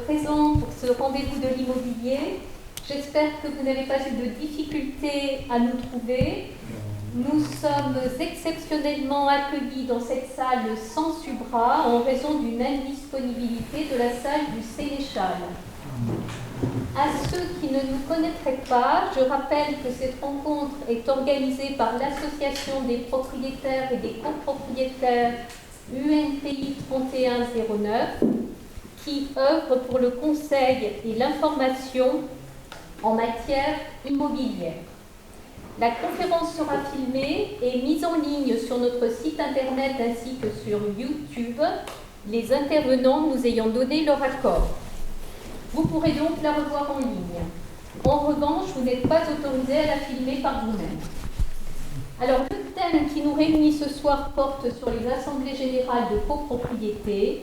présents pour ce rendez-vous de l'immobilier. J'espère que vous n'avez pas eu de difficultés à nous trouver. Nous sommes exceptionnellement accueillis dans cette salle sans subra en raison d'une indisponibilité de la salle du Sénéchal. À ceux qui ne nous connaîtraient pas, je rappelle que cette rencontre est organisée par l'Association des propriétaires et des copropriétaires UNPI 3109 qui œuvre pour le conseil et l'information en matière immobilière. La conférence sera filmée et mise en ligne sur notre site internet ainsi que sur YouTube, les intervenants nous ayant donné leur accord. Vous pourrez donc la revoir en ligne. En revanche, vous n'êtes pas autorisé à la filmer par vous-même. Alors, le thème qui nous réunit ce soir porte sur les assemblées générales de copropriété.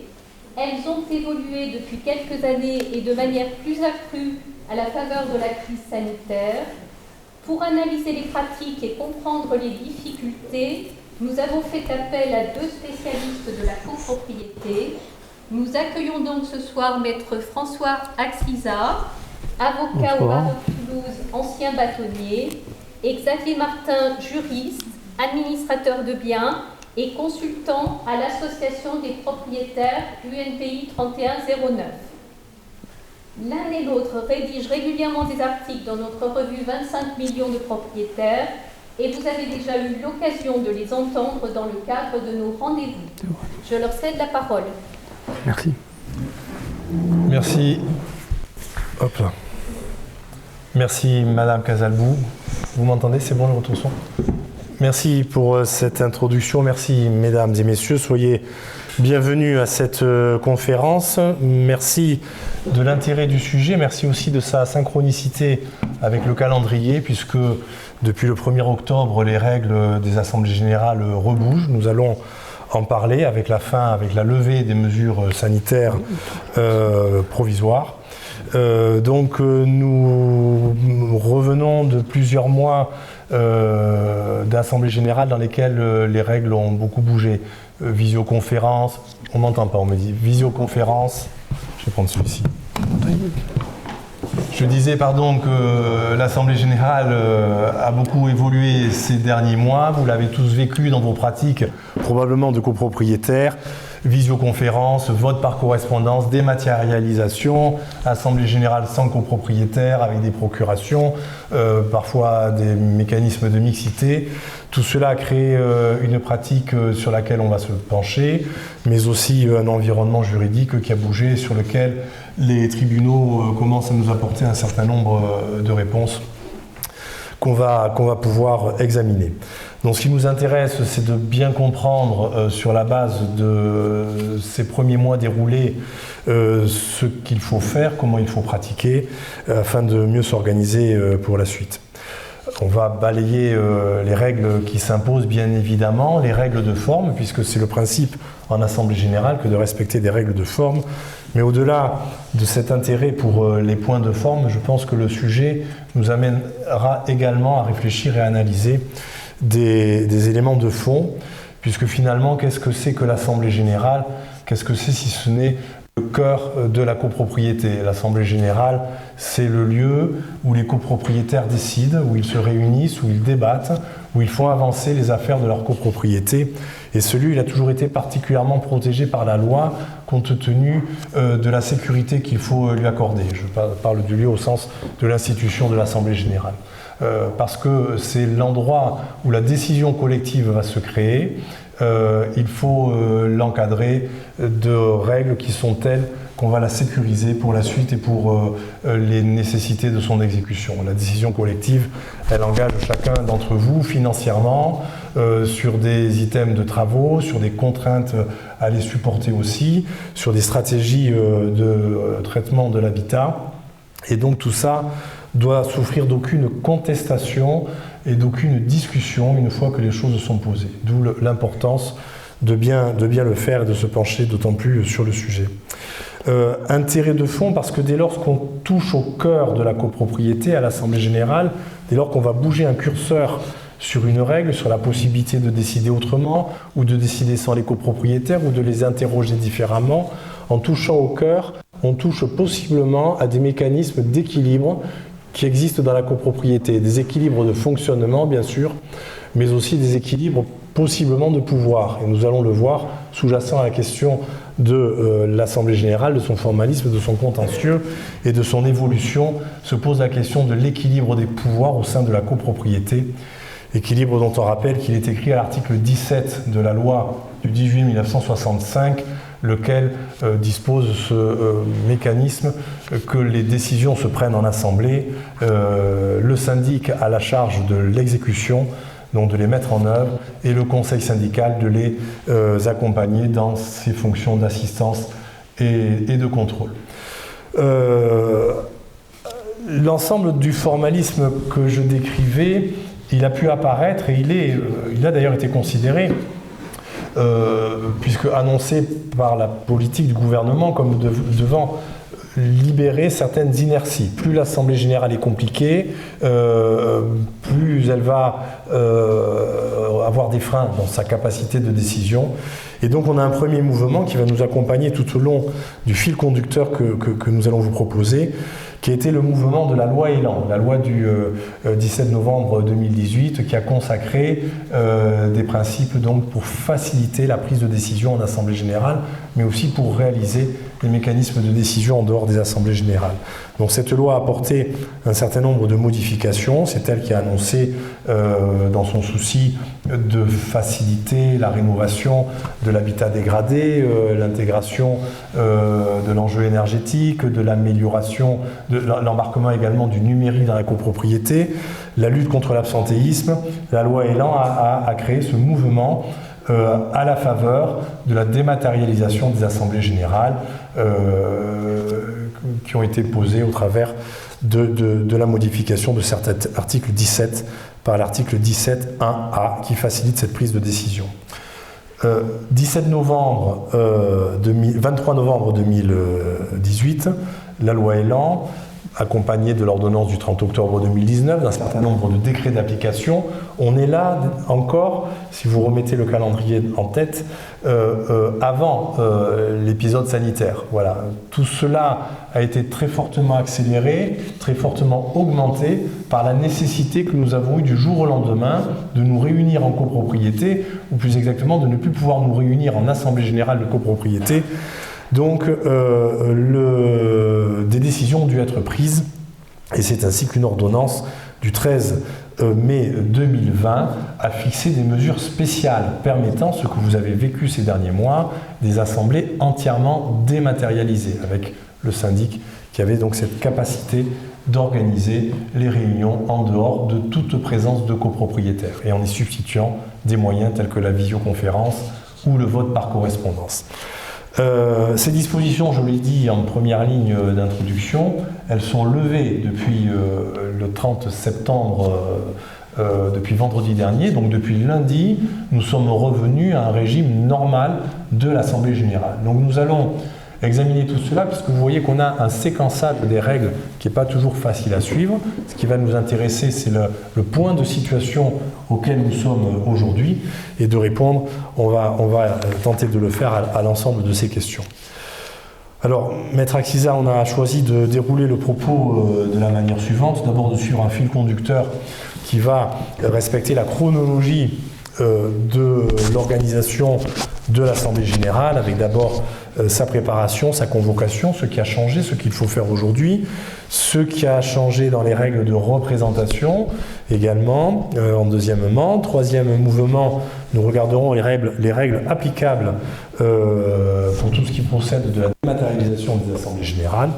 Elles ont évolué depuis quelques années et de manière plus accrue à la faveur de la crise sanitaire. Pour analyser les pratiques et comprendre les difficultés, nous avons fait appel à 2 spécialistes de la copropriété. Nous accueillons donc ce soir Maître François Axiza, avocat au barreau de Toulouse, ancien bâtonnier, et Xavier Martin, juriste, administrateur de biens et consultant à l'Association des propriétaires UNPI 3109. L'un et l'autre rédigent régulièrement des articles dans notre revue 25 millions de propriétaires et vous avez déjà eu l'occasion de les entendre dans le cadre de nos rendez-vous. Je leur cède la parole. Merci. Merci. Hop là. Merci Madame Casalbou. Vous m'entendez? C'est bon le retour son? Merci pour cette introduction. Merci Mesdames et Messieurs. Soyez bienvenue à cette conférence. Merci de l'intérêt du sujet. Merci aussi de sa synchronicité avec le calendrier, puisque depuis le 1er octobre, les règles des assemblées générales rebougent. Nous allons en parler avec la levée des mesures sanitaires provisoires. Donc nous revenons de plusieurs mois d'assemblées générales dans lesquelles les règles ont beaucoup bougé. Visioconférence, on m'entend pas, on me dit visioconférence, je vais prendre celui-ci. Je disais que l'Assemblée générale a beaucoup évolué ces derniers mois, vous l'avez tous vécu dans vos pratiques probablement de copropriétaires. Visioconférence, vote par correspondance, dématérialisation, assemblée générale sans copropriétaire avec des procurations, parfois des mécanismes de mixité. Tout cela a créé une pratique sur laquelle on va se pencher, mais aussi un environnement juridique qui a bougé, sur lequel les tribunaux commencent à nous apporter un certain nombre de réponses qu'on va pouvoir examiner. Donc ce qui nous intéresse, c'est de bien comprendre sur la base de ces premiers mois déroulés ce qu'il faut faire, comment il faut pratiquer, afin de mieux s'organiser pour la suite. On va balayer les règles qui s'imposent, bien évidemment, les règles de forme, puisque c'est le principe en Assemblée générale que de respecter des règles de forme. Mais au-delà de cet intérêt pour les points de forme, je pense que le sujet nous amènera également à réfléchir et à analyser des éléments de fond, puisque finalement, qu'est-ce que c'est que l'Assemblée générale? Qu'est-ce que c'est si ce n'est le cœur de la copropriété? L'Assemblée générale, c'est le lieu où les copropriétaires décident, où ils se réunissent, où ils débattent, où ils font avancer les affaires de leur copropriété. Et ce lieu, il a toujours été particulièrement protégé par la loi, compte tenu de la sécurité qu'il faut lui accorder. Je parle du lieu au sens de l'institution de l'Assemblée générale. Parce que c'est l'endroit où la décision collective va se créer. Il faut l'encadrer de règles qui sont telles qu'on va la sécuriser pour la suite et pour les nécessités de son exécution. La décision collective, elle engage chacun d'entre vous financièrement sur des items de travaux, sur des contraintes à les supporter aussi, sur des stratégies de traitement de l'habitat. Et donc tout ça doit souffrir d'aucune contestation et d'aucune discussion une fois que les choses sont posées. D'où l'importance de bien le faire et de se pencher d'autant plus sur le sujet. Intérêt de fond parce que dès lors qu'on touche au cœur de la copropriété à l'Assemblée générale, dès lors qu'on va bouger un curseur sur une règle, sur la possibilité de décider autrement ou de décider sans les copropriétaires ou de les interroger différemment, en touchant au cœur, on touche possiblement à des mécanismes d'équilibre qui existent dans la copropriété, des équilibres de fonctionnement bien sûr, mais aussi des équilibres possiblement de pouvoir. Et nous allons le voir sous-jacent à la question de l'Assemblée générale, de son formalisme, de son contentieux et de son évolution, se pose la question de l'équilibre des pouvoirs au sein de la copropriété. Équilibre dont on rappelle qu'il est écrit à l'article 17 de la loi du 10 juillet 1965, lequel dispose ce mécanisme que les décisions se prennent en assemblée, le syndic a la charge de l'exécution, donc de les mettre en œuvre, et le conseil syndical de les accompagner dans ses fonctions d'assistance et de contrôle. L'ensemble du formalisme que je décrivais, il a pu apparaître et il a d'ailleurs été considéré, puisque annoncé par la politique du gouvernement comme devant libérer certaines inerties. Plus l'Assemblée générale est compliquée, plus elle va avoir des freins dans sa capacité de décision. Et donc on a un premier mouvement qui va nous accompagner tout au long du fil conducteur que nous allons vous proposer, qui a été le mouvement de la loi Elan, la loi du 17 novembre 2018, qui a consacré des principes donc, pour faciliter la prise de décision en Assemblée générale, mais aussi pour réaliser les mécanismes de décision en dehors des assemblées générales. Donc cette loi a apporté un certain nombre de modifications, c'est elle qui a annoncé dans son souci de faciliter la rénovation de l'habitat dégradé, l'intégration de l'enjeu énergétique, de l'amélioration, de l'embarquement également du numérique dans la copropriété, la lutte contre l'absentéisme. La loi Elan a créé ce mouvement à la faveur de la dématérialisation des assemblées générales qui ont été posées au travers de la modification de certains articles 17 par l'article 17.1a qui facilite cette prise de décision. 23 novembre 2018, la loi Elan, accompagnée de l'ordonnance du 30 octobre 2019, d'un certain nombre de décrets d'application. On est là encore, si vous remettez le calendrier en tête, avant l'épisode sanitaire. Voilà. Tout cela a été très fortement accéléré, très fortement augmenté par la nécessité que nous avons eue du jour au lendemain de nous réunir en copropriété, ou plus exactement de ne plus pouvoir nous réunir en assemblée générale de copropriété. Donc, des décisions ont dû être prises, et c'est ainsi qu'une ordonnance du 13 mai 2020 a fixé des mesures spéciales permettant ce que vous avez vécu ces derniers mois, des assemblées entièrement dématérialisées, avec le syndic qui avait donc cette capacité d'organiser les réunions en dehors de toute présence de copropriétaires, et en y substituant des moyens tels que la visioconférence ou le vote par correspondance. Ces dispositions, je l'ai dit en première ligne d'introduction, elles sont levées depuis le 30 septembre, depuis vendredi dernier. Donc depuis lundi, nous sommes revenus à un régime normal de l'Assemblée générale. Donc nous allons examiner tout cela, puisque vous voyez qu'on a un séquençage des règles qui n'est pas toujours facile à suivre. Ce qui va nous intéresser, c'est le point de situation auquel nous sommes aujourd'hui, et de répondre, on va tenter de le faire à l'ensemble de ces questions. Alors, Maître Axiza, on a choisi de dérouler le propos de la manière suivante. D'abord de suivre un fil conducteur qui va respecter la chronologie de l'organisation de l'Assemblée générale, avec d'abord sa préparation, sa convocation, ce qui a changé, ce qu'il faut faire aujourd'hui, ce qui a changé dans les règles de représentation également, en deuxièmement. Troisième mouvement, nous regarderons les règles applicables pour tout ce qui procède de la dématérialisation des assemblées générales.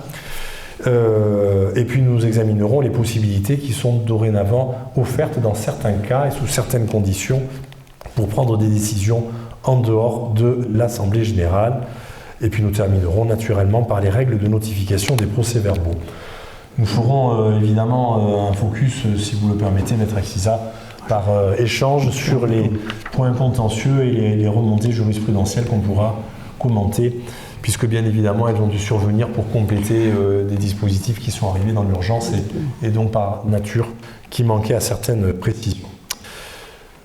Et puis nous examinerons les possibilités qui sont dorénavant offertes dans certains cas et sous certaines conditions pour prendre des décisions en dehors de l'Assemblée générale. Et puis nous terminerons naturellement par les règles de notification des procès-verbaux. Nous ferons évidemment un focus, si vous le permettez, Maître Axiza, par échange sur les points contentieux et les remontées jurisprudentielles qu'on pourra commenter, puisque bien évidemment elles ont dû survenir pour compléter des dispositifs qui sont arrivés dans l'urgence et donc par nature qui manquaient à certaines précisions.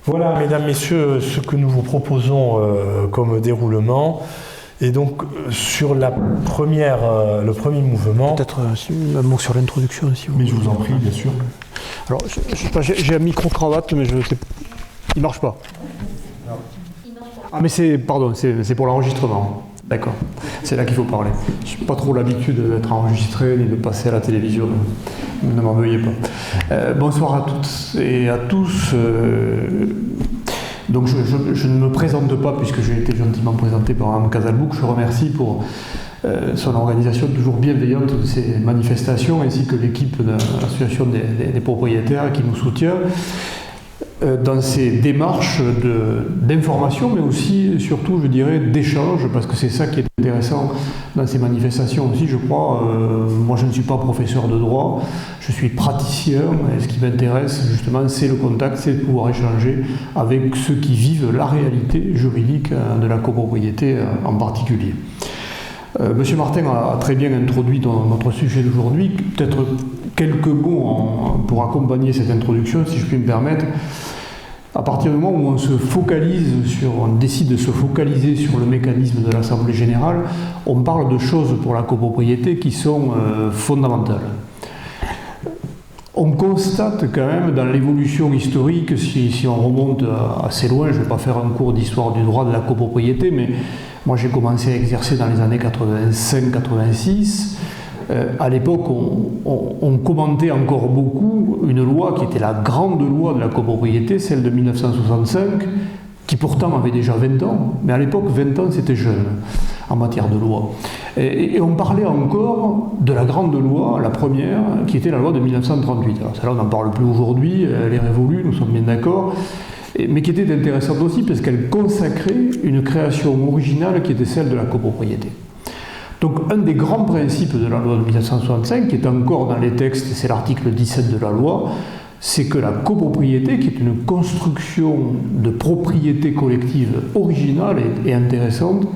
Voilà, mesdames, messieurs, ce que nous vous proposons comme déroulement. Et donc, sur le premier mouvement... Peut-être un mot sur l'introduction, si vous voulez. Mais je vous en prie, bien sûr. Alors, je sais pas, j'ai un micro-cravate, mais il marche pas. Ah, mais c'est pour l'enregistrement. D'accord, c'est là qu'il faut parler. Je n'ai pas trop l'habitude d'être enregistré ni de passer à la télévision. Ne m'en veuillez pas. Bonsoir à toutes et à tous. Donc je ne me présente pas puisque j'ai été gentiment présenté par Mme Casalbouc. Je remercie pour son organisation toujours bienveillante de ces manifestations ainsi que l'équipe de l'association des propriétaires qui nous soutient dans ces démarches d'information, mais aussi, surtout, je dirais, d'échange, parce que c'est ça qui est intéressant dans ces manifestations aussi, je crois. Moi, je ne suis pas professeur de droit, je suis praticien, et ce qui m'intéresse, justement, c'est le contact, c'est de pouvoir échanger avec ceux qui vivent la réalité juridique de la copropriété en particulier. Monsieur Martin a très bien introduit notre sujet d'aujourd'hui. Peut-être quelques mots pour accompagner cette introduction, si je puis me permettre. À partir du moment où on décide de se focaliser sur le mécanisme de l'Assemblée générale, on parle de choses pour la copropriété qui sont fondamentales. On constate quand même dans l'évolution historique, si on remonte assez loin, je ne vais pas faire un cours d'histoire du droit de la copropriété, mais moi j'ai commencé à exercer dans les années 85-86. À l'époque, on commentait encore beaucoup une loi qui était la grande loi de la copropriété, celle de 1965, qui pourtant avait déjà 20 ans, mais à l'époque 20 ans c'était jeune en matière de loi. Et on parlait encore de la grande loi, la première, qui était la loi de 1938. Alors celle-là, on n'en parle plus aujourd'hui, elle est révolue, nous sommes bien d'accord, mais qui était intéressante aussi parce qu'elle consacrait une création originale qui était celle de la copropriété. Donc un des grands principes de la loi de 1965, qui est encore dans les textes, c'est l'article 17 de la loi, c'est que la copropriété, qui est une construction de propriété collective originale et intéressante,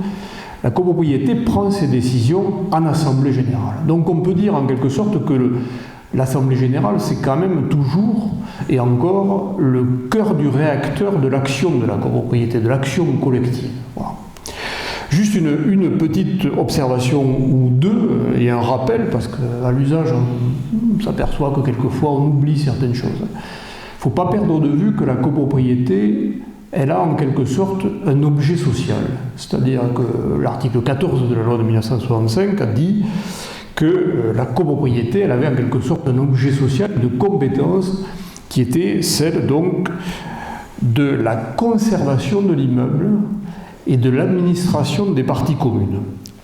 la copropriété prend ses décisions en assemblée générale. Donc on peut dire en quelque sorte que l'assemblée générale, c'est quand même toujours et encore le cœur du réacteur de l'action de la copropriété, de l'action collective. Voilà. Juste une petite observation ou deux et un rappel, parce qu'à l'usage, on s'aperçoit que quelquefois on oublie certaines choses. Il ne faut pas perdre de vue que la copropriété, elle a en quelque sorte un objet social. C'est-à-dire que l'article 14 de la loi de 1965 a dit que la copropriété, elle avait en quelque sorte un objet social de compétence qui était celle donc de la conservation de l'immeuble et de l'administration des parties communes.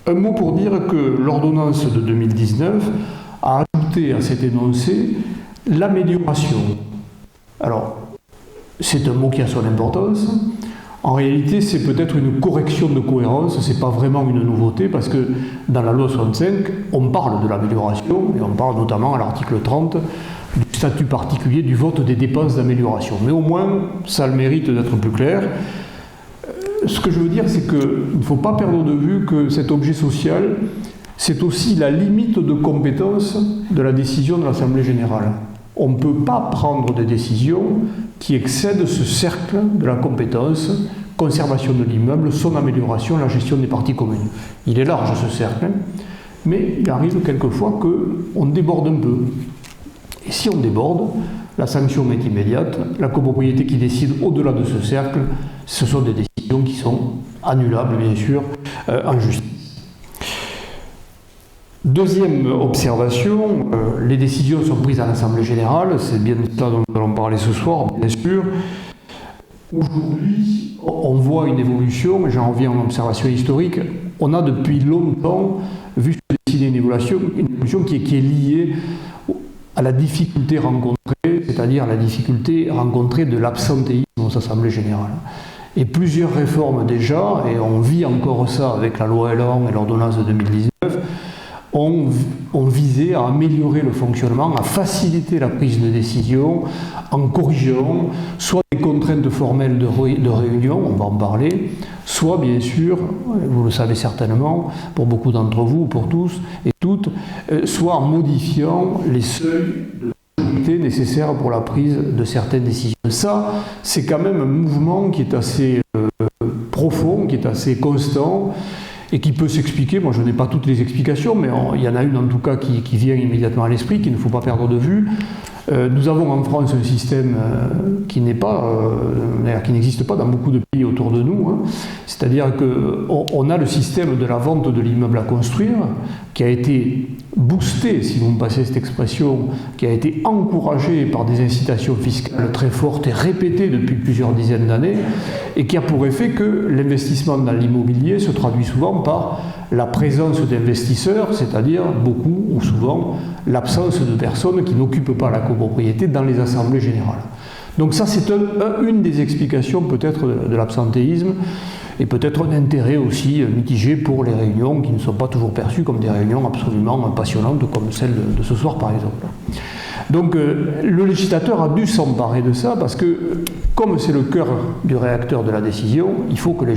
Un mot pour dire que l'ordonnance de 2019 a ajouté à cet énoncé l'amélioration. Alors, c'est un mot qui a son importance. En réalité, c'est peut-être une correction de cohérence, c'est pas vraiment une nouveauté, parce que dans la loi 65, on parle de l'amélioration, et on parle notamment à l'article 30 du statut particulier du vote des dépenses d'amélioration. Mais au moins, ça a le mérite d'être plus clair. Ce que je veux dire, c'est qu'il ne faut pas perdre de vue que cet objet social, c'est aussi la limite de compétence de la décision de l'Assemblée générale. On ne peut pas prendre des décisions qui excèdent ce cercle de la compétence, conservation de l'immeuble, son amélioration, la gestion des parties communes. Il est large ce cercle, mais il arrive quelquefois qu'on déborde un peu. Et si on déborde, la sanction est immédiate. La copropriété qui décide au-delà de ce cercle, ce sont des décisions qui sont annulables, bien sûr, en justice. Deuxième observation, les décisions sont prises à l'Assemblée générale, c'est bien de ça dont nous allons parler ce soir, bien sûr. Aujourd'hui, on voit une évolution, et j'en reviens à une observation historique, on a depuis longtemps vu se dessiner une évolution qui est liée à la difficulté rencontrée, c'est-à-dire la difficulté rencontrée de l'absentéisme aux assemblées générales. Et plusieurs réformes déjà, et on vit encore ça avec la loi Elan et l'ordonnance de 2019, ont visé à améliorer le fonctionnement, à faciliter la prise de décision en corrigeant soit des contraintes formelles de réunion, on va en parler, soit bien sûr, vous le savez certainement, pour beaucoup d'entre vous, pour tous et toutes, soit en modifiant les seuils de majorité nécessaires pour la prise de certaines décisions. Ça, c'est quand même un mouvement qui est assez profond, qui est assez constant, et qui peut s'expliquer. Moi, je n'ai pas toutes les explications, mais il y en a une en tout cas qui vient immédiatement à l'esprit, qu'il ne faut pas perdre de vue. Nous avons en France un système qui n'existe pas dans beaucoup de pays autour de nous. Hein. C'est-à-dire qu'on a le système de la vente de l'immeuble à construire qui a été boosté, si vous me passez cette expression, qui a été encouragé par des incitations fiscales très fortes et répétées depuis plusieurs dizaines d'années, et qui a pour effet que l'investissement dans l'immobilier se traduit souvent par la présence d'investisseurs, c'est-à-dire beaucoup ou souvent l'absence de personnes qui n'occupent pas la copropriété dans les assemblées générales. Donc ça, c'est une des explications peut-être de l'absentéisme, et peut-être un intérêt aussi mitigé pour les réunions qui ne sont pas toujours perçues comme des réunions absolument passionnantes comme celle de ce soir par exemple. Donc le législateur a dû s'emparer de ça parce que comme c'est le cœur du réacteur de la décision, il faut que les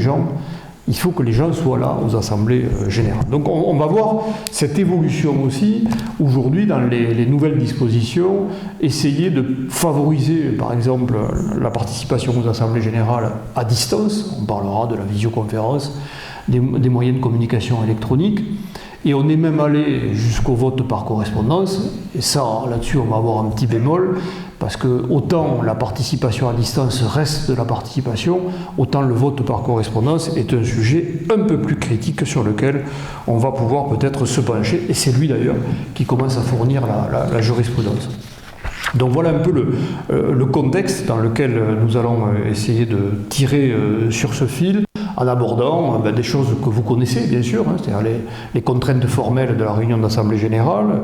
gens soient là aux assemblées générales. Donc on va voir cette évolution aussi aujourd'hui dans les nouvelles dispositions, essayer de favoriser par exemple la participation aux assemblées générales à distance, on parlera de la visioconférence, des moyens de communication électronique, et on est même allé jusqu'au vote par correspondance, et ça là-dessus on va avoir un petit bémol, parce que autant la participation à distance reste de la participation, autant le vote par correspondance est un sujet un peu plus critique sur lequel on va pouvoir peut-être se pencher, et c'est lui d'ailleurs qui commence à fournir la jurisprudence. Donc voilà un peu le contexte dans lequel nous allons essayer de tirer sur ce fil, en abordant des choses que vous connaissez bien sûr, hein, c'est-à-dire les contraintes formelles de la réunion d'Assemblée Générale,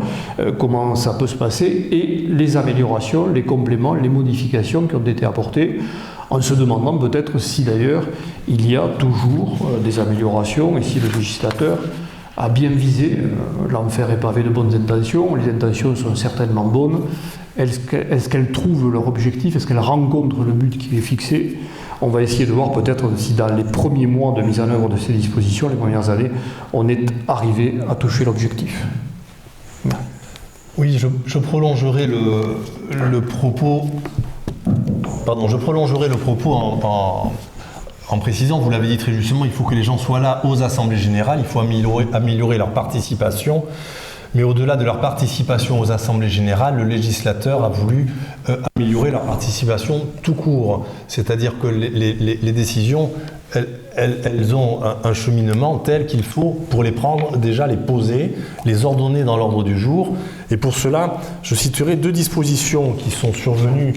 comment ça peut se passer, et les améliorations, les compléments, les modifications qui ont été apportées, en se demandant peut-être si d'ailleurs il y a toujours des améliorations, et si le législateur a bien visé, l'enfer est pavé de bonnes intentions, les intentions sont certainement bonnes, est-ce qu'elles trouvent leur objectif, est-ce qu'elles rencontrent le but qui est fixé? On va essayer de voir peut-être si dans les premiers mois de mise en œuvre de ces dispositions, les premières années, on est arrivé à toucher l'objectif. Oui, je prolongerai le propos. Pardon, je prolongerai le propos en précisant, vous l'avez dit très justement, il faut que les gens soient là aux assemblées générales, il faut améliorer leur participation. Mais au-delà de leur participation aux assemblées générales, le législateur a voulu améliorer leur participation tout court. C'est-à-dire que les décisions, elles ont un cheminement tel qu'il faut, pour les prendre, déjà les poser, les ordonner dans l'ordre du jour. Et pour cela, je citerai deux dispositions qui sont survenues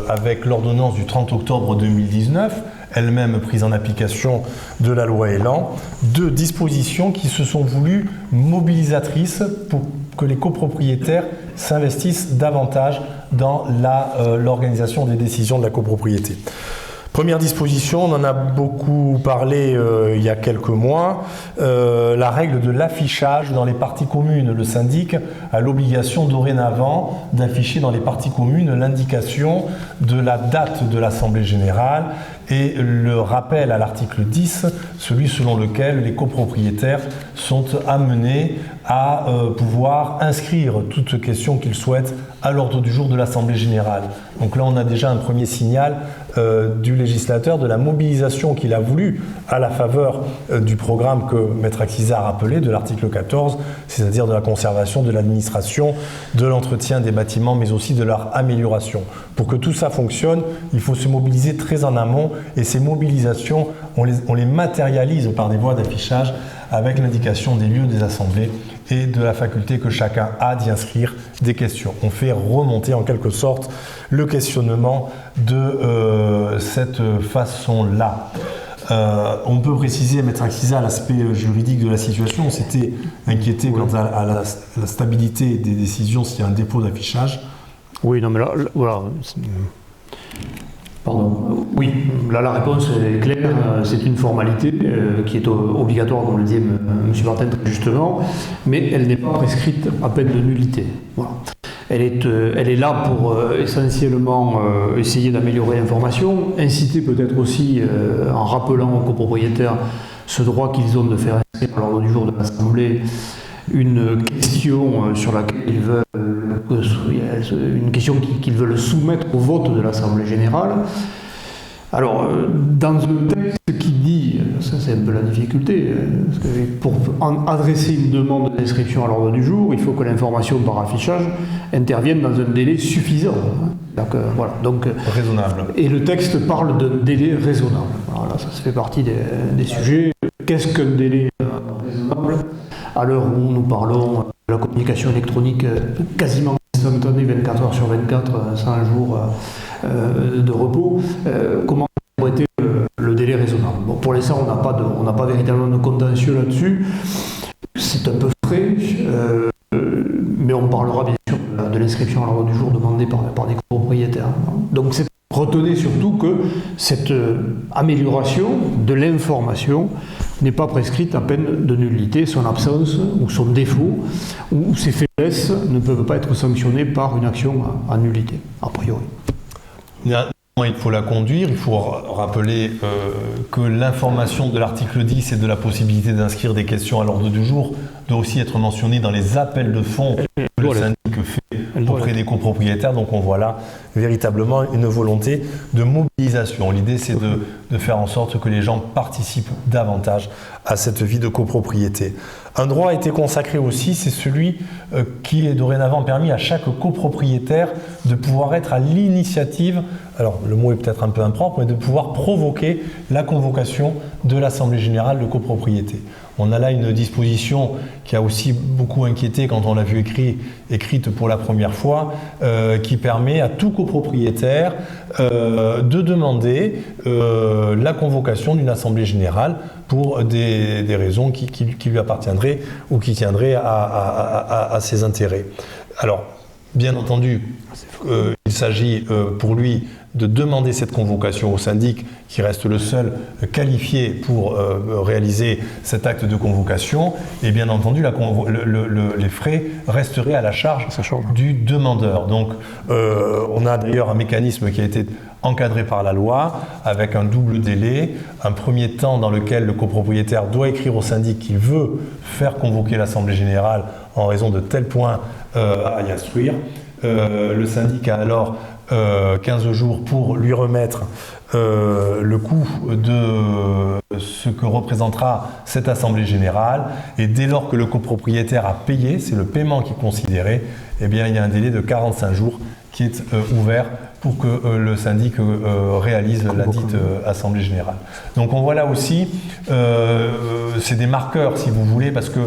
avec l'ordonnance du 30 octobre 2019, elle-même prise en application de la loi Elan, deux dispositions qui se sont voulues mobilisatrices pour que les copropriétaires s'investissent davantage dans l'organisation des décisions de la copropriété. Première disposition, on en a beaucoup parlé il y a quelques mois, la règle de l'affichage dans les parties communes. Le syndic a l'obligation dorénavant d'afficher dans les parties communes l'indication de la date de l'Assemblée générale et le rappel à l'article 10, celui selon lequel les copropriétaires sont amenés à pouvoir inscrire toute question qu'ils souhaitent à l'ordre du jour de l'Assemblée générale. Donc là, on a déjà un premier signal du législateur de la mobilisation qu'il a voulu à la faveur du programme que Maître Axiza a rappelé, de l'article 14, c'est-à-dire de la conservation, de l'administration, de l'entretien des bâtiments, mais aussi de leur amélioration. Pour que tout ça fonctionne, il faut se mobiliser très en amont, et ces mobilisations, on les matérialise par des voies d'affichage avec l'indication des lieux des assemblées et de la faculté que chacun a d'y inscrire des questions. On fait remonter en quelque sorte le questionnement de cette façon-là. On peut préciser, Maître Axiza, l'aspect juridique de la situation. On s'était inquiété quant à la stabilité des décisions s'il y a un dépôt d'affichage. Oui, non mais là voilà. Pardon. Oui, là la réponse est claire, c'est une formalité qui est obligatoire, comme le dit M. Martin très justement, mais elle n'est pas prescrite à peine de nullité. Voilà. Elle est là pour essentiellement essayer d'améliorer l'information, inciter peut-être aussi, en rappelant aux copropriétaires ce droit qu'ils ont de faire inscrire à l'ordre du jour de l'Assemblée une question sur laquelle ils veulent une question qu'ils veulent soumettre au vote de l'Assemblée générale. Alors, dans un texte qui dit, ça c'est un peu la difficulté. Parce que pour adresser une demande d'inscription à l'ordre du jour, il faut que l'information par affichage intervienne dans un délai suffisant. Donc, voilà. Donc, raisonnable. Et le texte parle d'un délai raisonnable. Voilà, ça fait partie des sujets. Qu'est-ce qu'un délai raisonnable ? À l'heure où nous parlons de la communication électronique quasiment instantanée, 24 heures sur 24, sans un jour de repos, comment interpréter le délai raisonnable? Bon, pour l'instant, on n'a pas véritablement de contentieux là-dessus. C'est un peu frais, mais on parlera bien sûr de l'inscription à l'ordre du jour demandée par des copropriétaires. Donc retenez surtout que cette amélioration de l'information n'est pas prescrite à peine de nullité. Son absence ou son défaut ou ses faiblesses ne peuvent pas être sanctionnées par une action à nullité, a priori. Il faut la conduire, il faut rappeler que l'information de l'article 10 et de la possibilité d'inscrire des questions à l'ordre du jour doit aussi être mentionnée dans les appels de fonds que le syndic fait auprès des copropriétaires. Donc on voit là véritablement une volonté de mobilisation. L'idée c'est de faire en sorte que les gens participent davantage à cette vie de copropriété. Un droit a été consacré aussi, c'est celui qui est dorénavant permis à chaque copropriétaire de pouvoir être à l'initiative, alors le mot est peut-être un peu impropre, mais de pouvoir provoquer la convocation de l'Assemblée générale de copropriété. On a là une disposition qui a aussi beaucoup inquiété quand on l'a vu écrite pour la première fois, qui permet à tout copropriétaire de demander la convocation d'une Assemblée générale pour des raisons qui lui appartiendraient ou qui tiendraient à ses intérêts. Alors, bien entendu, il s'agit pour lui de demander cette convocation au syndic qui reste le seul qualifié pour réaliser cet acte de convocation, et bien entendu les frais resteraient à la charge du demandeur. Donc on a d'ailleurs un mécanisme qui a été encadré par la loi avec un double délai, un premier temps dans lequel le copropriétaire doit écrire au syndic qu'il veut faire convoquer l'Assemblée générale en raison de tel point à y instruire. Le syndic a alors 15 jours pour lui remettre le coût de ce que représentera cette Assemblée générale, et dès lors que le copropriétaire a payé, c'est le paiement qui est considéré, eh bien, il y a un délai de 45 jours qui est ouvert pour que le syndic réalise la dite Assemblée générale. Donc on voit là aussi, c'est des marqueurs si vous voulez, parce que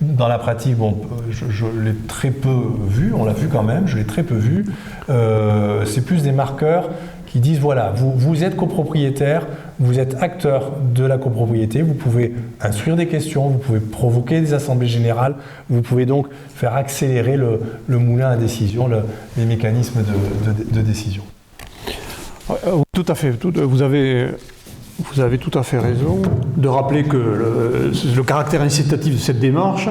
dans la pratique, bon, je l'ai très peu vu, on l'a vu quand même, je l'ai très peu vu. C'est plus des marqueurs qui disent, voilà, vous êtes copropriétaire, vous êtes acteur de la copropriété, vous pouvez instruire des questions, vous pouvez provoquer des assemblées générales, vous pouvez donc faire accélérer le moulin à décision, les mécanismes de décision. Tout à fait, vous avez tout à fait raison de rappeler que le caractère incitatif de cette démarche.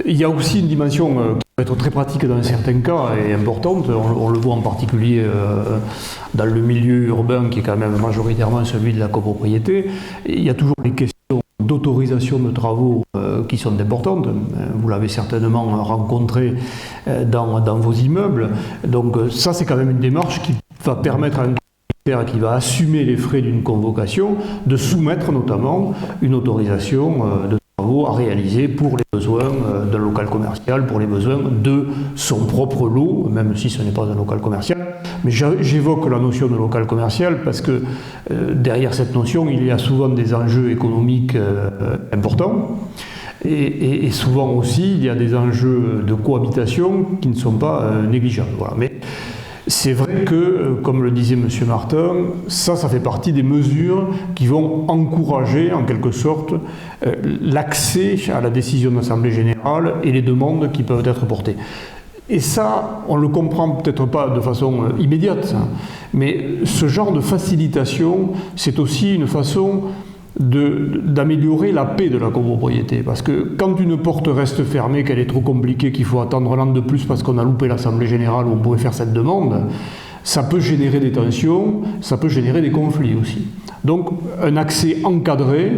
Il y a aussi une dimension qui peut être très pratique dans certains cas et importante. On le voit en particulier dans le milieu urbain qui est quand même majoritairement celui de la copropriété. Il y a toujours les questions d'autorisation de travaux qui sont importantes. Vous l'avez certainement rencontré dans vos immeubles. Donc ça, c'est quand même une démarche qui va permettre à un qui va assumer les frais d'une convocation, de soumettre notamment une autorisation de travaux à réaliser pour les besoins d'un local commercial, pour les besoins de son propre lot, même si ce n'est pas un local commercial. Mais j'évoque la notion de local commercial parce que derrière cette notion, il y a souvent des enjeux économiques importants. Et souvent aussi, il y a des enjeux de cohabitation qui ne sont pas négligeables. Voilà. Mais c'est vrai que, comme le disait M. Martin, ça fait partie des mesures qui vont encourager, en quelque sorte, l'accès à la décision de l'Assemblée générale et les demandes qui peuvent être portées. Et ça, on ne le comprend peut-être pas de façon immédiate, mais ce genre de facilitation, c'est aussi une façon d'améliorer la paix de la copropriété. Parce que quand une porte reste fermée, qu'elle est trop compliquée, qu'il faut attendre l'an de plus parce qu'on a loupé l'Assemblée générale où on pouvait faire cette demande, ça peut générer des tensions, ça peut générer des conflits aussi. Donc un accès encadré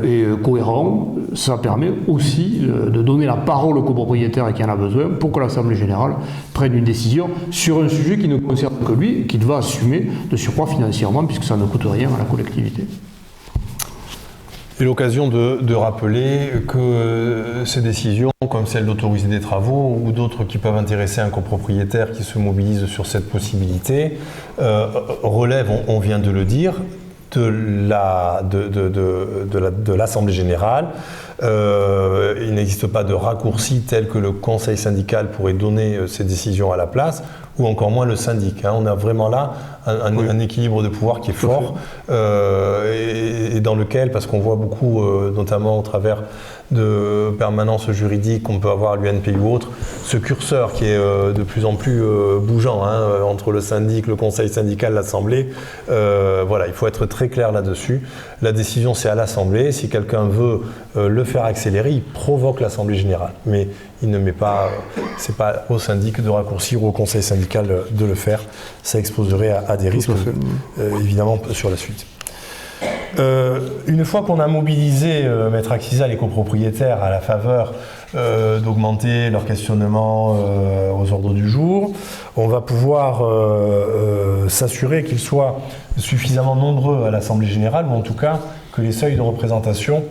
et cohérent, ça permet aussi de donner la parole au copropriétaire qui en a besoin pour que l'Assemblée générale prenne une décision sur un sujet qui ne concerne que lui et qu'il va assumer de surcroît financièrement puisque ça ne coûte rien à la collectivité. Et l'occasion de rappeler que ces décisions, comme celle d'autoriser des travaux ou d'autres qui peuvent intéresser un copropriétaire qui se mobilise sur cette possibilité, relèvent, on vient de le dire, de l'Assemblée générale. Il n'existe pas de raccourci tel que le conseil syndical pourrait donner ces décisions à la place, ou encore moins le syndic. On a vraiment là un équilibre de pouvoir qui est fort, et dans lequel, parce qu'on voit beaucoup, notamment au travers de permanences juridiques qu'on peut avoir à l'UNP ou autre, ce curseur qui est de plus en plus bougeant entre le syndic, le conseil syndical, l'Assemblée. Voilà, il faut être très clair là-dessus. La décision, c'est à l'Assemblée. Si quelqu'un veut le faire accélérer, il provoque l'Assemblée générale. Mais il ne met pas, c'est pas au syndic de raccourcir ou au conseil syndical de le faire. Ça exposerait à des risques, évidemment, sur la suite. Une fois qu'on a mobilisé Maître Axisa, les copropriétaires, à la faveur d'augmenter leur questionnement aux ordres du jour, on va pouvoir s'assurer qu'ils soient suffisamment nombreux à l'Assemblée générale, ou en tout cas que les seuils de représentation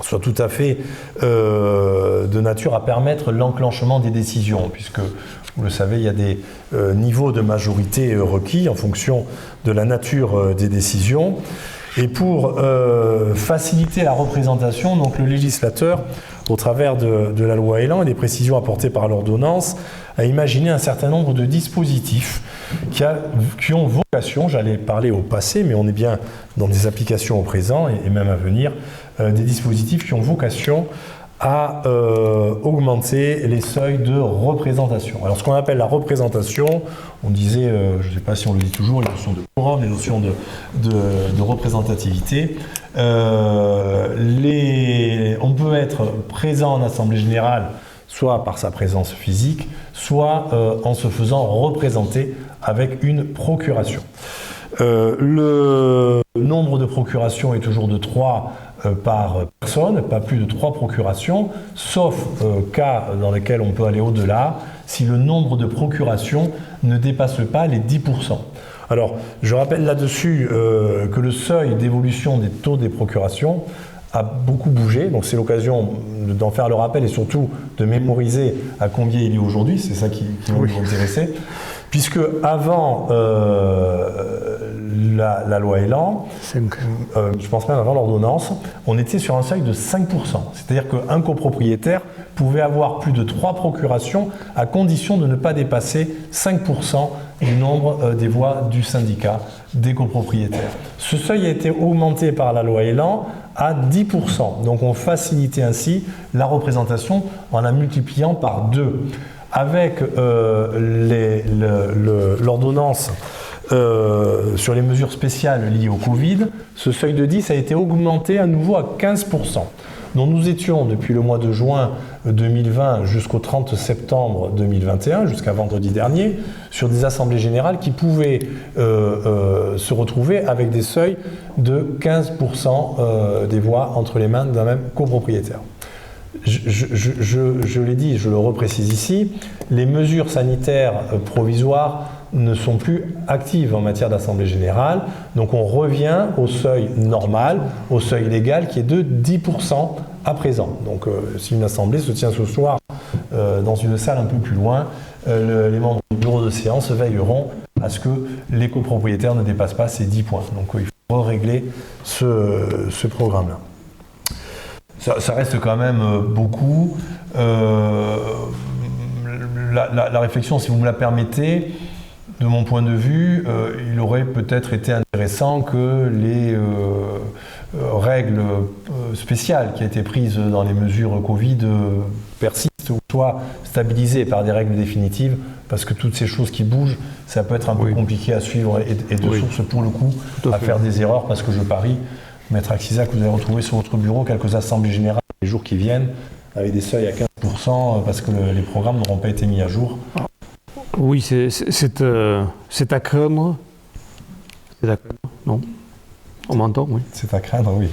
soient tout à fait de nature à permettre l'enclenchement des décisions, puisque vous le savez, il y a des niveaux de majorité requis en fonction de la nature des décisions. Et pour faciliter la représentation, donc le législateur, au travers de la loi Elan et des précisions apportées par l'ordonnance, a imaginé un certain nombre de dispositifs qui ont vocation, j'allais parler au passé, mais on est bien dans des applications au présent et même à venir, des dispositifs qui ont vocation à augmenter les seuils de représentation. Alors ce qu'on appelle la représentation, on disait, je ne sais pas si on le dit toujours, les notions de quorum, les notions de représentativité. On peut être présent en Assemblée générale soit par sa présence physique, soit en se faisant représenter avec une procuration. Le nombre de procurations est toujours de 3 par personne, pas plus de 3 procurations, sauf cas dans lesquels on peut aller au-delà, si le nombre de procurations ne dépasse pas les 10%. Alors, je rappelle là-dessus que le seuil d'évolution des taux des procurations a beaucoup bougé, donc c'est l'occasion d'en faire le rappel et surtout de mémoriser à combien il est aujourd'hui, c'est ça qui va nous intéresser. Puisque avant la loi Elan, je pense même avant l'ordonnance, on était sur un seuil de 5%. C'est-à-dire qu'un copropriétaire pouvait avoir plus de 3 procurations à condition de ne pas dépasser 5% du nombre des voix du syndicat des copropriétaires. Ce seuil a été augmenté par la loi Elan à 10%. Donc on facilitait ainsi la représentation en la multipliant par 2. Avec l'ordonnance sur les mesures spéciales liées au Covid, ce seuil de 10 a été augmenté à nouveau à 15%. Donc nous étions depuis le mois de juin 2020 jusqu'au 30 septembre 2021, jusqu'à vendredi dernier, sur des assemblées générales qui pouvaient se retrouver avec des seuils de 15% des voix entre les mains d'un même copropriétaire. Je l'ai dit, je le reprécise ici, les mesures sanitaires provisoires ne sont plus actives en matière d'assemblée générale, donc on revient au seuil normal, au seuil légal qui est de 10% à présent. Donc si une assemblée se tient ce soir dans une salle un peu plus loin, les membres du bureau de séance veilleront à ce que les copropriétaires ne dépassent pas ces 10 points. Donc il faut régler ce programme-là. Ça reste quand même beaucoup. La réflexion, si vous me la permettez, de mon point de vue, il aurait peut-être été intéressant que les règles spéciales qui ont été prises dans les mesures Covid persistent ou soient stabilisées par des règles définitives, parce que toutes ces choses qui bougent, ça peut être un peu compliqué à suivre et de source pour le coup à faire des erreurs, parce que je parie, Maître Axisa, que vous allez retrouver sur votre bureau quelques assemblées générales les jours qui viennent, avec des seuils à 15%, parce que les programmes n'auront pas été mis à jour. Oui, c'est à craindre. C'est à craindre, non? On m'entend, oui. C'est à craindre, oui.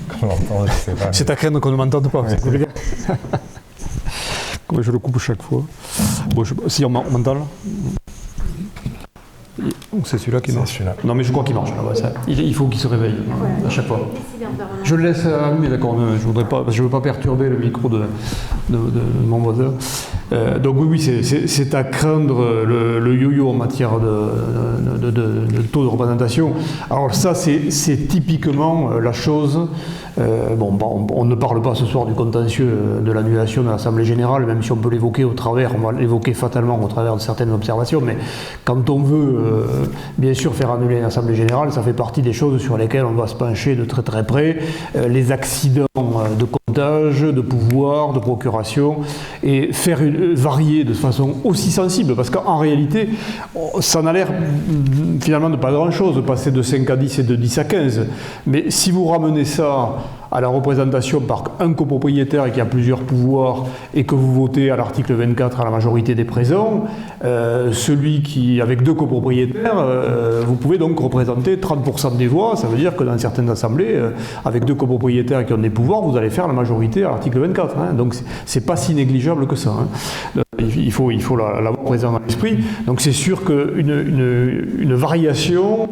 Qu'on l'entend, je sais pas. C'est à craindre qu'on ne m'entende pas. Ouais, comme je le coupe chaque fois. Bon, si on m'entend là. C'est celui-là qui marche. Celui-là. Non, mais je crois qu'il marche. Là, ouais, ça, il faut qu'il se réveille à chaque fois. Je le laisse allumer, d'accord. Je ne veux pas perturber le micro de mon voisin. Donc oui, c'est à craindre le yo-yo en matière de taux de représentation. Alors ça, c'est typiquement la chose. On ne parle pas ce soir du contentieux de l'annulation de l'Assemblée générale, même si on peut l'évoquer au travers, on va l'évoquer fatalement au travers de certaines observations, mais quand on veut bien sûr faire annuler une Assemblée générale, ça fait partie des choses sur lesquelles on va se pencher de très très près. Les accidents de comptage, de pouvoir, de procuration, et faire varier de façon aussi sensible, parce qu'en réalité, ça n'a l'air finalement de pas grand-chose de passer de 5 à 10 et de 10 à 15, mais si vous ramenez ça à la représentation par un copropriétaire et qui a plusieurs pouvoirs et que vous votez à l'article 24 à la majorité des présents, celui qui, avec 2 copropriétaires, vous pouvez donc représenter 30% des voix. Ça veut dire que dans certaines assemblées, avec 2 copropriétaires qui ont des pouvoirs, vous allez faire la majorité à l'article 24. Hein. Donc c'est pas si négligeable que ça. Hein. Il faut l'avoir présent dans l'esprit. Donc c'est sûr qu'une variation,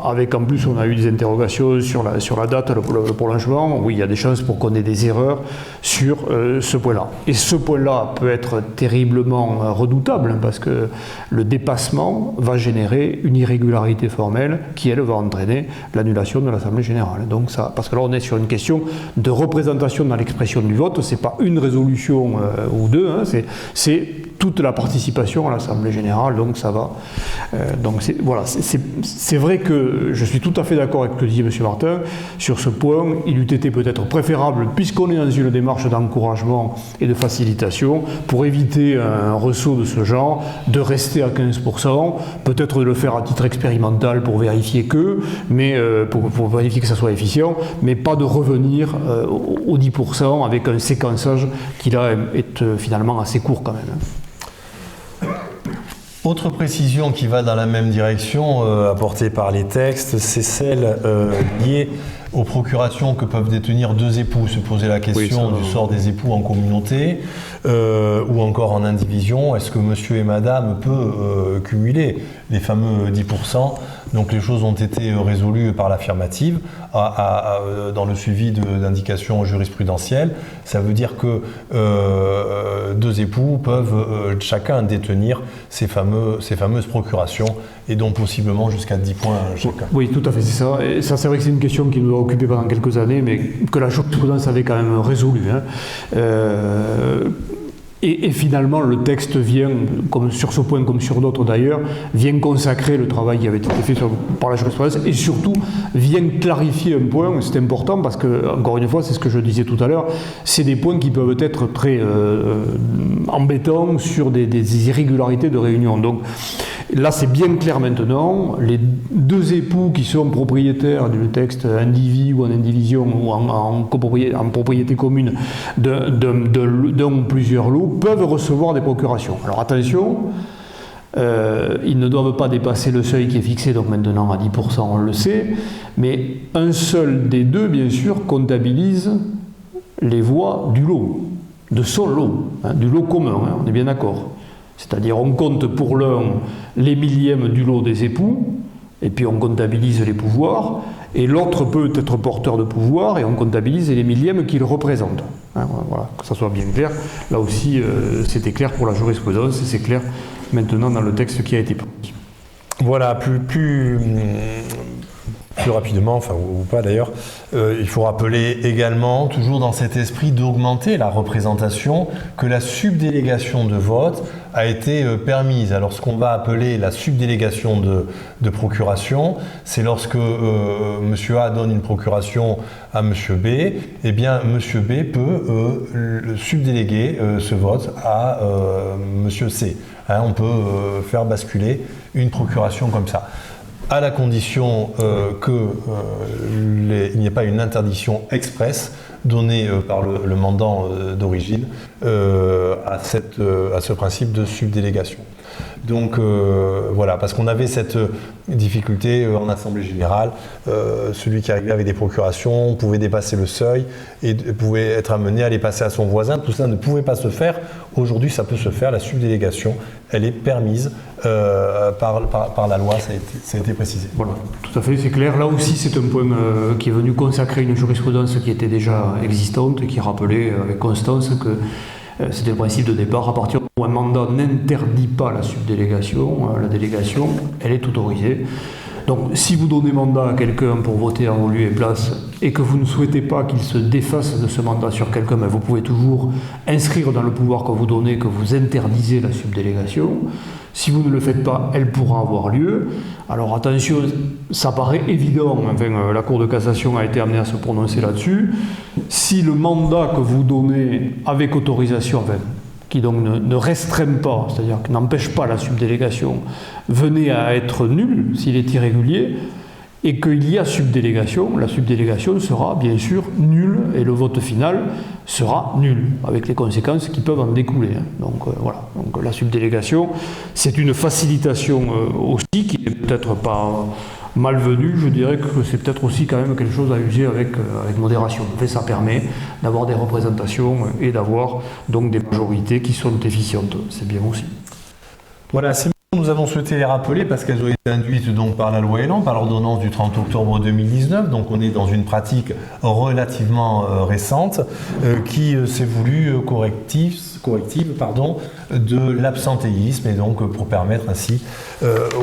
avec en plus on a eu des interrogations sur la date, le prolongement, oui, il y a des chances pour qu'on ait des erreurs sur ce point-là. Et ce point-là peut être terriblement redoutable, hein, parce que le dépassement va générer une irrégularité formelle qui, elle, va entraîner l'annulation de l'Assemblée générale. Donc ça, parce que là, on est sur une question de représentation dans l'expression du vote. C'est pas une résolution ou 2, hein, c'est toute la participation à l'Assemblée générale, donc ça va. Donc c'est vrai que je suis tout à fait d'accord avec ce que dit M. Martin sur ce point. Il eût été peut-être préférable, puisqu'on est dans une démarche d'encouragement et de facilitation, pour éviter un ressaut de ce genre, de rester à 15%, peut-être de le faire à titre expérimental pour vérifier mais pour vérifier que ça soit efficient, mais pas de revenir aux 10% avec un séquençage qui là est finalement assez court quand même. Autre précision qui va dans la même direction apportée par les textes, c'est celle liée aux procurations que peuvent détenir 2 époux. Se poser la question du sort des époux en communauté ou encore en indivision. Est-ce que monsieur et madame peuvent cumuler les fameux 10%? Donc les choses ont été résolues par l'affirmative dans le suivi d'indications jurisprudentielles. Ça veut dire que 2 époux peuvent chacun détenir ces fameuses procurations et donc possiblement jusqu'à 10 points chacun. Oui, tout à fait, c'est ça. Et ça, c'est vrai que c'est une question qui nous a occupé pendant quelques années, mais que la jurisprudence avait quand même résolu. Hein. Et finalement, le texte vient, comme sur ce point comme sur d'autres d'ailleurs, vient consacrer le travail qui avait été fait par la jurisprudence et surtout vient clarifier un point, c'est important parce que, encore une fois, c'est ce que je disais tout à l'heure, c'est des points qui peuvent être très embêtants sur des irrégularités de réunion. Donc là, c'est bien clair maintenant, les 2 époux qui sont propriétaires du texte indivis ou en indivision ou en propriété commune d'un ou plusieurs lots peuvent recevoir des procurations. Alors attention, ils ne doivent pas dépasser le seuil qui est fixé, donc maintenant à 10%, on le sait, mais un seul des 2, bien sûr, comptabilise les voix du lot, de son lot, hein, du lot commun, hein, on est bien d'accord. C'est-à-dire on compte pour l'un les millièmes du lot des époux, et puis on comptabilise les pouvoirs, et l'autre peut être porteur de pouvoir, et on comptabilise les millièmes qu'il représente. Hein, voilà, que ça soit bien clair. Là aussi, c'était clair pour la jurisprudence, et c'est clair maintenant dans le texte qui a été pris. Voilà, plus rapidement, enfin ou pas d'ailleurs, il faut rappeler également, toujours dans cet esprit d'augmenter la représentation, que la subdélégation de vote a été permise. Alors ce qu'on va appeler la subdélégation de procuration, c'est lorsque monsieur A donne une procuration à monsieur B, eh bien monsieur B peut subdéléguer ce vote à monsieur C. Hein, on peut faire basculer une procuration comme ça, à la condition qu'il n'y ait pas une interdiction expresse donnée par le mandant d'origine à ce principe de subdélégation. Donc voilà, parce qu'on avait cette difficulté en assemblée générale, celui qui arrivait avec des procurations pouvait dépasser le seuil et pouvait être amené à les passer à son voisin. Tout ça ne pouvait pas se faire. Aujourd'hui, ça peut se faire. La subdélégation, elle est permise par la loi, ça a été précisé. Voilà, tout à fait, c'est clair. Là aussi, c'est un point qui est venu consacrer une jurisprudence qui était déjà existante et qui rappelait avec constance que c'était le principe de départ. À partir du moment où un mandat n'interdit pas la subdélégation, la délégation, elle est autorisée. Donc, si vous donnez mandat à quelqu'un pour voter en lieu et place et que vous ne souhaitez pas qu'il se défasse de ce mandat sur quelqu'un, vous pouvez toujours inscrire dans le pouvoir que vous donnez que vous interdisez la subdélégation. Si vous ne le faites pas, elle pourra avoir lieu. Alors attention, ça paraît évident, enfin, la Cour de cassation a été amenée à se prononcer là-dessus. Si le mandat que vous donnez avec autorisation, qui donc ne restreint pas, c'est-à-dire qui n'empêche pas la subdélégation, venait à être nul s'il est irrégulier, et qu'il y a subdélégation, la subdélégation sera bien sûr nulle et le vote final sera nul, avec les conséquences qui peuvent en découler. Donc voilà, donc la subdélégation, c'est une facilitation aussi qui n'est peut-être pas malvenue, je dirais que c'est peut-être aussi quand même quelque chose à user avec modération. En fait, ça permet d'avoir des représentations et d'avoir donc des majorités qui sont efficientes, c'est bien aussi. Voilà, nous avons souhaité les rappeler parce qu'elles ont été induites donc par la loi Elan, par l'ordonnance du 30 octobre 2019. Donc on est dans une pratique relativement récente qui s'est voulue corrective de l'absentéisme et donc pour permettre ainsi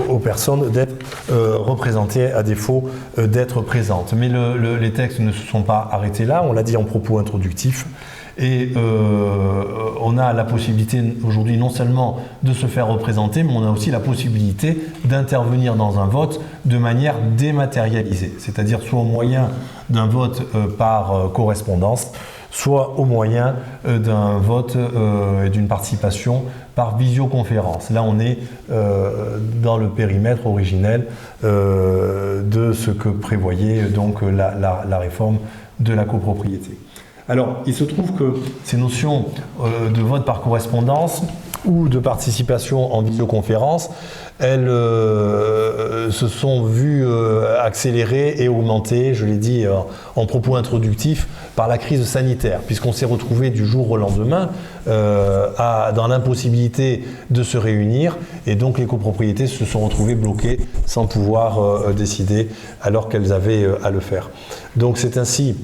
aux personnes d'être représentées à défaut d'être présentes. Mais les textes ne se sont pas arrêtés là, on l'a dit en propos introductif. Et on a la possibilité aujourd'hui non seulement de se faire représenter, mais on a aussi la possibilité d'intervenir dans un vote de manière dématérialisée, c'est-à-dire soit au moyen d'un vote par correspondance, soit au moyen d'un vote et d'une participation par visioconférence. Là, on est dans le périmètre originel de ce que prévoyait donc la réforme de la copropriété. Alors, il se trouve que ces notions de vote par correspondance ou de participation en visioconférence, elles se sont vues accélérées et augmentées, je l'ai dit en propos introductif, par la crise sanitaire, puisqu'on s'est retrouvé du jour au lendemain dans l'impossibilité de se réunir, et donc les copropriétés se sont retrouvées bloquées sans pouvoir décider alors qu'elles avaient à le faire. Donc c'est ainsi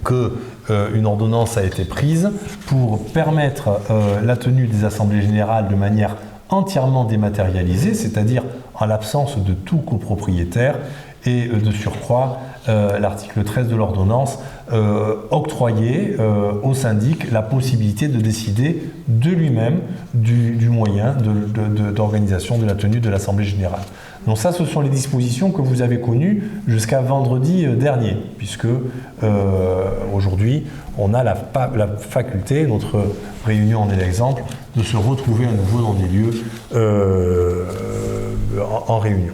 qu'une ordonnance a été prise pour permettre la tenue des assemblées générales de manière entièrement dématérialisée, c'est-à-dire en l'absence de tout copropriétaire, et de surcroît, l'article 13 de l'ordonnance octroyait au syndic la possibilité de décider de lui-même du moyen d'organisation de la tenue de l'assemblée générale. Donc ça, ce sont les dispositions que vous avez connues jusqu'à vendredi dernier, puisque aujourd'hui, on a la faculté, notre réunion en est l'exemple, de se retrouver à nouveau dans des lieux en réunion.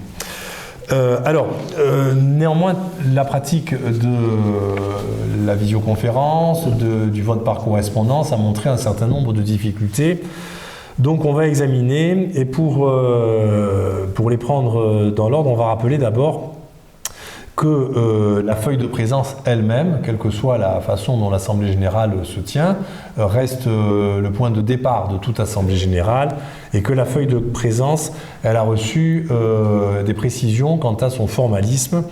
Néanmoins, la pratique de la visioconférence, du vote par correspondance a montré un certain nombre de difficultés. Donc on va examiner, et pour les prendre dans l'ordre, on va rappeler d'abord que la feuille de présence elle-même, quelle que soit la façon dont l'Assemblée générale se tient, reste le point de départ de toute Assemblée générale, et que la feuille de présence, elle a reçu des précisions quant à son formalisme.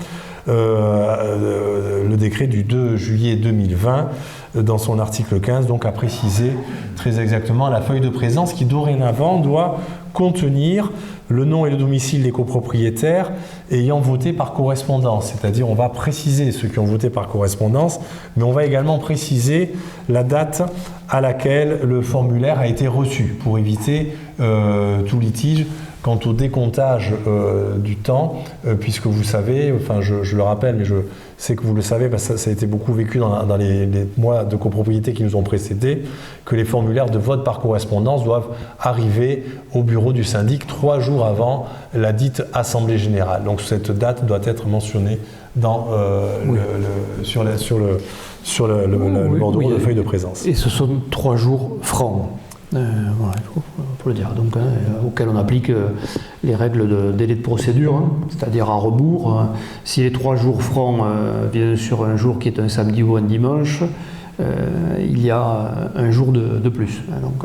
Le décret du 2 juillet 2020, dans son article 15, donc a précisé très exactement la feuille de présence qui dorénavant doit contenir le nom et le domicile des copropriétaires ayant voté par correspondance. C'est-à-dire on va préciser ceux qui ont voté par correspondance, mais on va également préciser la date à laquelle le formulaire a été reçu pour éviter tout litige quant au décomptage du temps, puisque vous savez, enfin je le rappelle, mais je sais que vous le savez, parce que ça a été beaucoup vécu dans les mois de copropriété qui nous ont précédés, que les formulaires de vote par correspondance doivent arriver au bureau du syndic 3 jours avant la dite assemblée générale. Donc cette date doit être mentionnée sur le bordereau de feuille de présence. Et ce sont 3 jours francs. Voilà, il faut le dire. Donc, auquel on applique les règles de délai de procédure, c'est-à-dire à rebours. Si les 3 jours francs viennent sur un jour qui est un samedi ou un dimanche, il y a un jour de plus. Donc,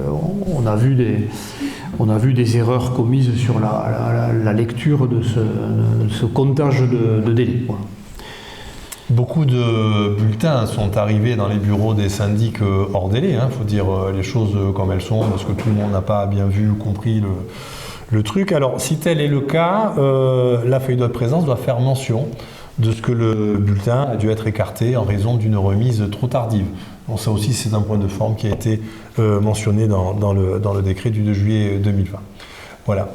on a vu des erreurs commises sur la lecture de ce comptage de délai. Voilà. Beaucoup de bulletins sont arrivés dans les bureaux des syndics hors délai. Il faut dire les choses comme elles sont, parce que tout le monde n'a pas bien vu ou compris le truc. Alors, si tel est le cas, la feuille de présence doit faire mention de ce que le bulletin a dû être écarté en raison d'une remise trop tardive. Donc ça aussi, c'est un point de forme qui a été mentionné dans le décret du 2 juillet 2020. Voilà.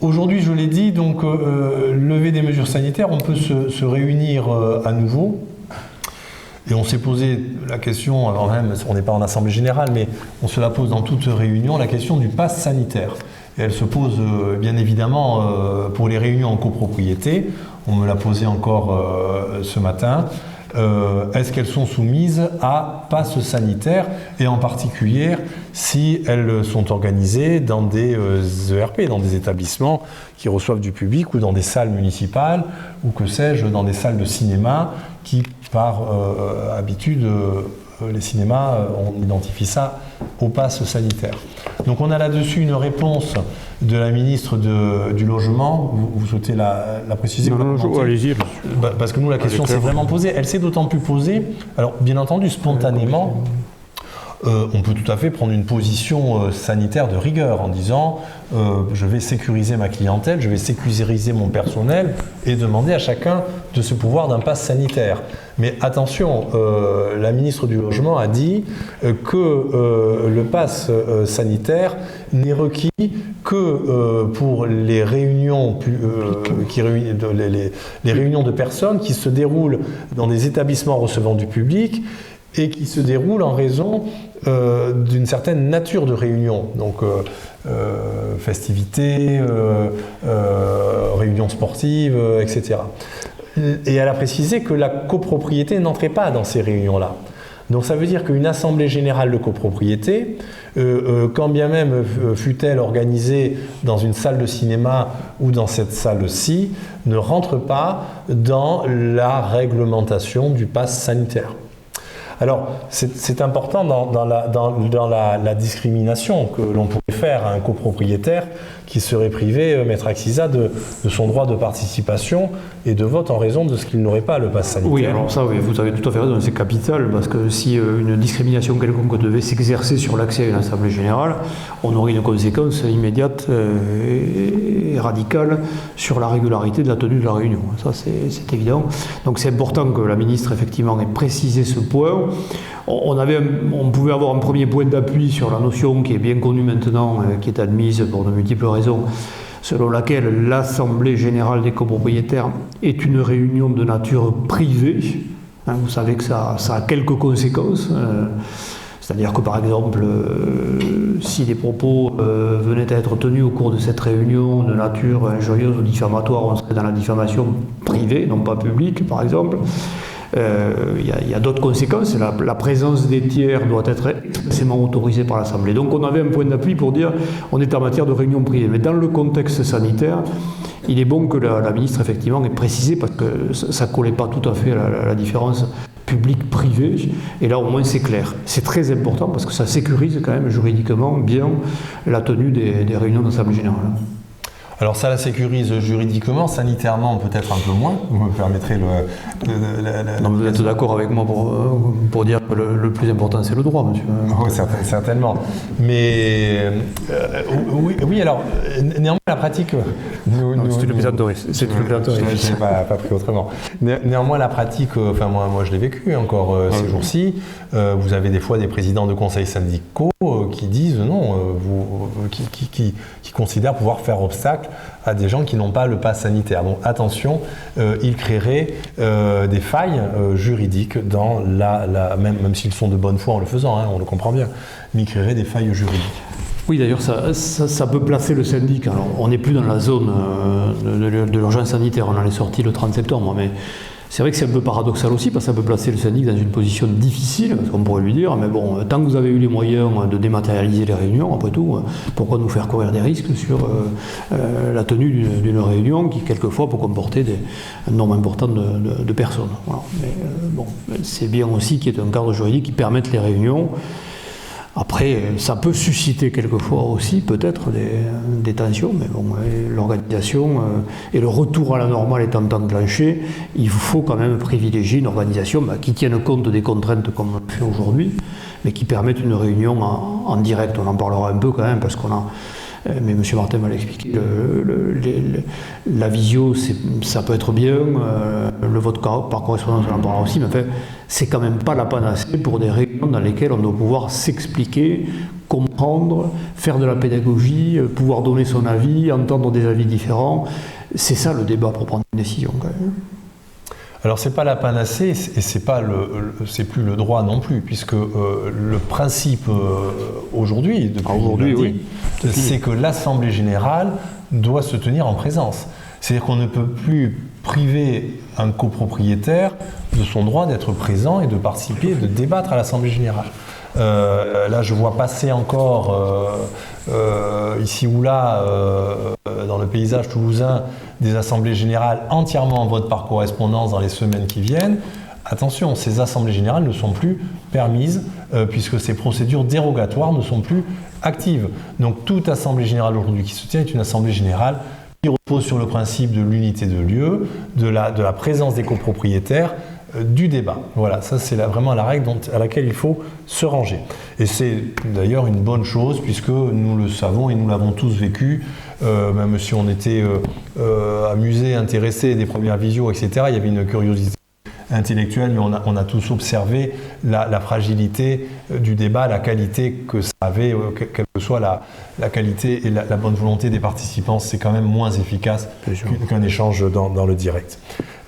Aujourd'hui, je l'ai dit, donc lever des mesures sanitaires, on peut se réunir à nouveau. Et on s'est posé la question, alors même, on n'est pas en assemblée générale, mais on se la pose dans toute réunion, la question du pass sanitaire. Et elle se pose bien évidemment pour les réunions en copropriété. On me l'a posé encore ce matin. Est-ce qu'elles sont soumises à pass sanitaire, et en particulier si elles sont organisées dans des ERP, dans des établissements qui reçoivent du public, ou dans des salles municipales, ou que sais-je, dans des salles de cinéma qui, par habitude, les cinémas, on identifie ça au pass sanitaire. Donc on a là-dessus une réponse de la ministre du Logement. Vous souhaitez la préciser? Non, allez-y. Parce que nous, la question s'est vraiment posée. Elle s'est d'autant plus posée, alors bien entendu, spontanément, on peut tout à fait prendre une position sanitaire de rigueur en disant je vais sécuriser ma clientèle, je vais sécuriser mon personnel et demander à chacun de se pourvoir d'un pass sanitaire. Mais attention, la ministre du Logement a dit que le pass sanitaire n'est requis que pour les réunions, les réunions de personnes qui se déroulent dans des établissements recevant du public et qui se déroulent en raison d'une certaine nature de réunion. Donc festivités, réunions sportives, etc. Et elle a précisé que la copropriété n'entrait pas dans ces réunions-là. Donc ça veut dire qu'une assemblée générale de copropriété, quand bien même fût-elle organisée dans une salle de cinéma ou dans cette salle-ci, ne rentre pas dans la réglementation du pass sanitaire. Alors, c'est important dans la discrimination que l'on pourrait faire à un copropriétaire qui serait privé, Maître Axisa, de son droit de participation et de vote en raison de ce qu'il n'aurait pas le pass sanitaire. Oui, alors ça, oui, vous avez tout à fait raison, c'est capital, parce que si une discrimination quelconque devait s'exercer sur l'accès à une assemblée générale, on aurait une conséquence immédiate et radicale sur la régularité de la tenue de la réunion. Ça, c'est évident. Donc c'est important que la ministre, effectivement, ait précisé ce point. On pouvait avoir un premier point d'appui sur la notion qui est bien connue maintenant, qui est admise pour de multiples raisons, selon laquelle l'Assemblée générale des copropriétaires est une réunion de nature privée. Vous savez que ça a quelques conséquences. C'est-à-dire que, par exemple, si des propos venaient à être tenus au cours de cette réunion de nature injurieuse ou diffamatoire, on serait dans la diffamation privée, non pas publique, par exemple. Il y a d'autres conséquences. La présence des tiers doit être expressément autorisée par l'Assemblée. Donc on avait un point d'appui pour dire on est en matière de réunion privée. Mais dans le contexte sanitaire, il est bon que la ministre, effectivement, ait précisé, parce que ça ne collait pas tout à fait à la différence public-privé. Et là, au moins, c'est clair. C'est très important parce que ça sécurise quand même juridiquement bien la tenue des réunions d'Assemblée générale. Alors ça la sécurise juridiquement, sanitairement peut-être un peu moins, vous me permettrez Non, vous êtes d'accord avec moi pour dire que le plus important c'est le droit, monsieur. Oui, certainement. Mais oui, alors néanmoins la pratique... C'est une plaisanterie. Je n'ai pas pris autrement. Néanmoins la pratique, enfin moi je l'ai vécu encore ces jours-ci, vous avez des fois des présidents de conseils syndicaux qui disent non, qui considèrent pouvoir faire obstacle à des gens qui n'ont pas le pass sanitaire. Donc attention, ils créeraient des failles juridiques dans même s'ils sont de bonne foi en le faisant, on le comprend bien, mais ils créeraient des failles juridiques. Oui, d'ailleurs, ça peut placer le syndic. Alors, on n'est plus dans la zone de l'urgence sanitaire, on en est sorti le 30 septembre, mais C'est vrai que c'est un peu paradoxal aussi, parce que ça peut placer le syndic dans une position difficile, parce qu'on pourrait lui dire, mais bon, tant que vous avez eu les moyens de dématérialiser les réunions, après tout, pourquoi nous faire courir des risques sur la tenue d'une réunion qui, quelquefois, peut comporter un nombre important de personnes. Voilà. Mais bon, c'est bien aussi qu'il y ait un cadre juridique qui permette les réunions. Après, ça peut susciter quelquefois aussi peut-être des tensions, mais bon, l'organisation et le retour à la normale étant enclenché, il faut quand même privilégier une organisation qui tienne compte des contraintes comme on le fait aujourd'hui, mais qui permette une réunion en direct. On en parlera un peu quand même, parce qu'on a... Mais M. Martin m'a expliqué, la visio, ça peut être bien, le vote par correspondance, on en parlera aussi, mais enfin, c'est quand même pas la panacée pour des réunions dans lesquelles on doit pouvoir s'expliquer, comprendre, faire de la pédagogie, pouvoir donner son avis, entendre des avis différents. C'est ça le débat pour prendre une décision quand même. Alors c'est pas la panacée, et c'est plus le droit non plus, puisque le principe aujourd'hui, oui, c'est que l'Assemblée générale doit se tenir en présence. C'est-à-dire qu'on ne peut plus priver un copropriétaire de son droit d'être présent et de participer, de débattre à l'Assemblée générale. Là, je vois passer encore ici ou là, dans le paysage toulousain, des assemblées générales entièrement en vote par correspondance dans les semaines qui viennent. Attention, ces assemblées générales ne sont plus permises puisque ces procédures dérogatoires ne sont plus actives. Donc toute assemblée générale aujourd'hui qui se tient est une assemblée générale qui repose sur le principe de l'unité de lieu, de la présence des copropriétaires, du débat. Voilà, ça c'est vraiment la règle à laquelle il faut se ranger. Et c'est d'ailleurs une bonne chose puisque nous le savons et nous l'avons tous vécu, même si on était amusés, intéressés des premières visios, etc., il y avait une curiosité intellectuelle, mais on a tous observé la fragilité du débat, la qualité que ça avait, quelle que soit la qualité et la bonne volonté des participants, c'est quand même moins efficace qu'un échange dans le direct.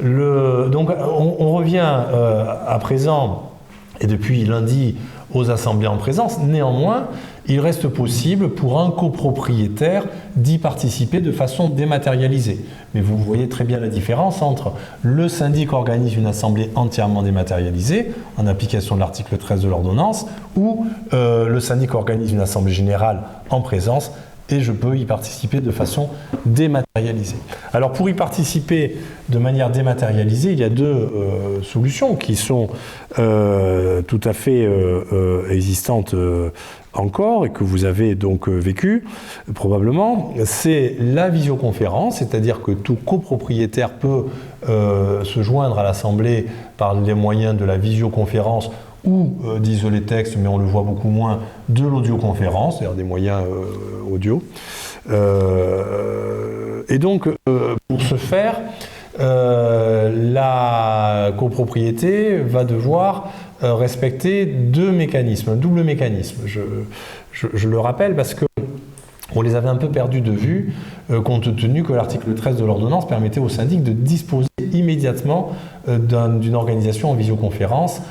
Donc on revient à présent, et depuis lundi, aux assemblées en présence. Néanmoins, il reste possible pour un copropriétaire d'y participer de façon dématérialisée. Mais vous voyez très bien la différence entre le syndic organise une assemblée entièrement dématérialisée, en application de l'article 13 de l'ordonnance, ou le syndic organise une assemblée générale en présence, et je peux y participer de façon dématérialisée. Alors pour y participer de manière dématérialisée, il y a deux solutions qui sont tout à fait existantes encore et que vous avez donc vécu probablement. C'est la visioconférence, c'est-à-dire que tout copropriétaire peut se joindre à l'Assemblée par les moyens de la visioconférence ou, disent les textes, mais on le voit beaucoup moins, de l'audioconférence, c'est-à-dire des moyens audio. Et donc, pour ce faire, la copropriété va devoir respecter deux mécanismes, un double mécanisme. Je le rappelle parce que on les avait un peu perdus de vue, compte tenu que l'article 13 de l'ordonnance permettait au syndic de disposer immédiatement d'une organisation en visioconférence,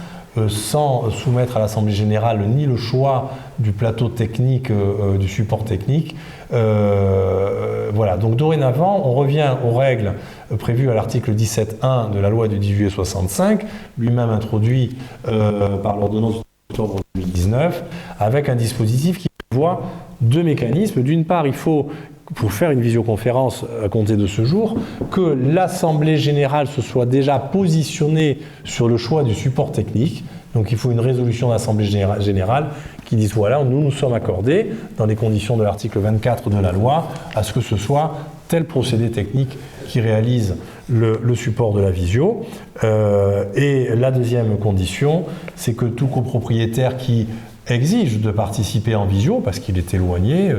sans soumettre à l'Assemblée générale ni le choix du plateau technique, du support technique. Voilà. Donc dorénavant, on revient aux règles prévues à l'article 17.1 de la loi du 10 juillet 65, lui-même introduit par l'ordonnance du 3 octobre 2019, avec un dispositif qui prévoit deux mécanismes. D'une part, il faut, pour faire une visioconférence à compter de ce jour, que l'Assemblée générale se soit déjà positionnée sur le choix du support technique. Donc il faut une résolution d'Assemblée générale qui dise voilà, nous sommes accordés, dans les conditions de l'article 24 de la loi, à ce que ce soit tel procédé technique qui réalise le support de la visio. Et la deuxième condition, c'est que tout copropriétaire qui exige de participer en visio parce qu'il est éloigné,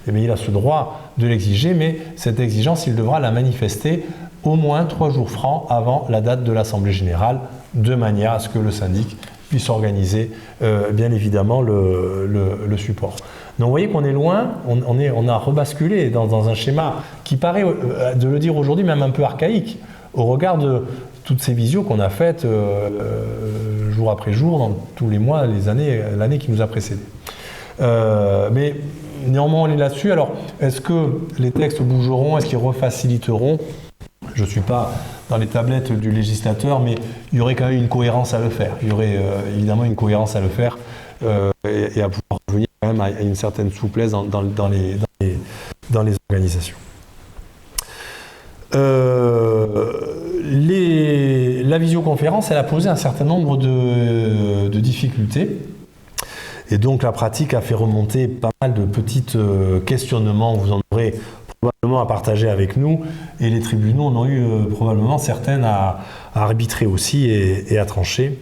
mais il a ce droit de l'exiger, mais cette exigence, il devra la manifester au moins 3 jours francs avant la date de l'Assemblée générale, de manière à ce que le syndic puisse organiser bien évidemment le support. Donc vous voyez qu'on est loin, on a rebasculé dans un schéma qui paraît, de le dire aujourd'hui, même un peu archaïque, au regard de toutes ces visios qu'on a faites jour après jour, dans tous les mois, l'année qui nous a précédés. Mais néanmoins, on est là-dessus. Alors, est-ce que les textes bougeront? Est-ce qu'ils refaciliteront? Je ne suis pas dans les tablettes du législateur, mais il y aurait quand même une cohérence à le faire. Il y aurait évidemment une cohérence à le faire et à pouvoir revenir quand même à une certaine souplesse dans les organisations. La visioconférence, elle a posé un certain nombre de difficultés. Et donc la pratique a fait remonter pas mal de petits questionnements. Vous en aurez probablement à partager avec nous. Et les tribunaux en ont eu probablement certaines à arbitrer aussi et à trancher.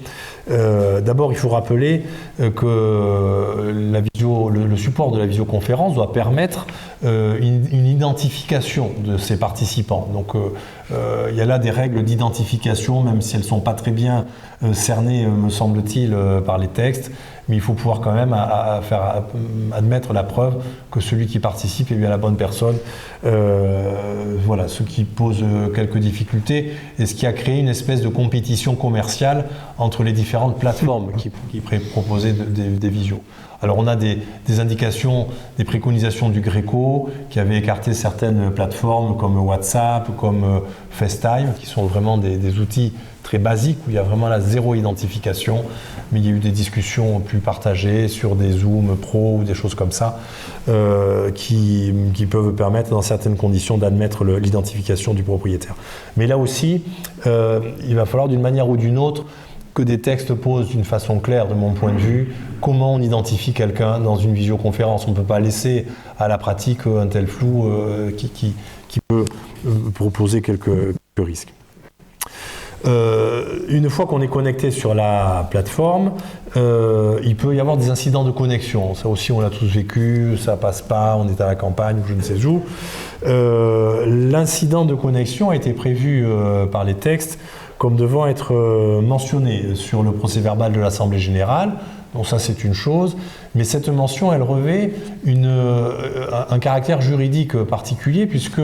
D'abord, il faut rappeler que le support de la visioconférence doit permettre une identification de ces participants. Donc, il y a là des règles d'identification, même si elles ne sont pas très bien cernées, me semble-t-il, par les textes. Mais il faut pouvoir quand même faire admettre la preuve que celui qui participe est bien la bonne personne. Voilà, ce qui pose quelques difficultés et ce qui a créé une espèce de compétition commerciale entre les différentes plateformes qui proposaient des visios. Alors on a des indications, des préconisations du Greco qui avaient écarté certaines plateformes comme WhatsApp, comme FaceTime, qui sont vraiment des outils très basiques où il y a vraiment la zéro identification, mais il y a eu des discussions plus partagées sur des Zoom Pro ou des choses comme ça qui peuvent permettre dans certaines conditions d'admettre l'identification du propriétaire. Mais là aussi, il va falloir d'une manière ou d'une autre que des textes posent d'une façon claire, de mon point de vue, comment on identifie quelqu'un dans une visioconférence. On ne peut pas laisser à la pratique un tel flou qui peut proposer quelques risques. Une fois qu'on est connecté sur la plateforme, il peut y avoir des incidents de connexion. Ça aussi, on l'a tous vécu, ça passe pas, on est à la campagne ou je ne sais où. L'incident de connexion a été prévu par les textes comme devant être mentionné sur le procès-verbal de l'Assemblée générale. Donc ça, c'est une chose. Mais cette mention, elle revêt un caractère juridique particulier puisque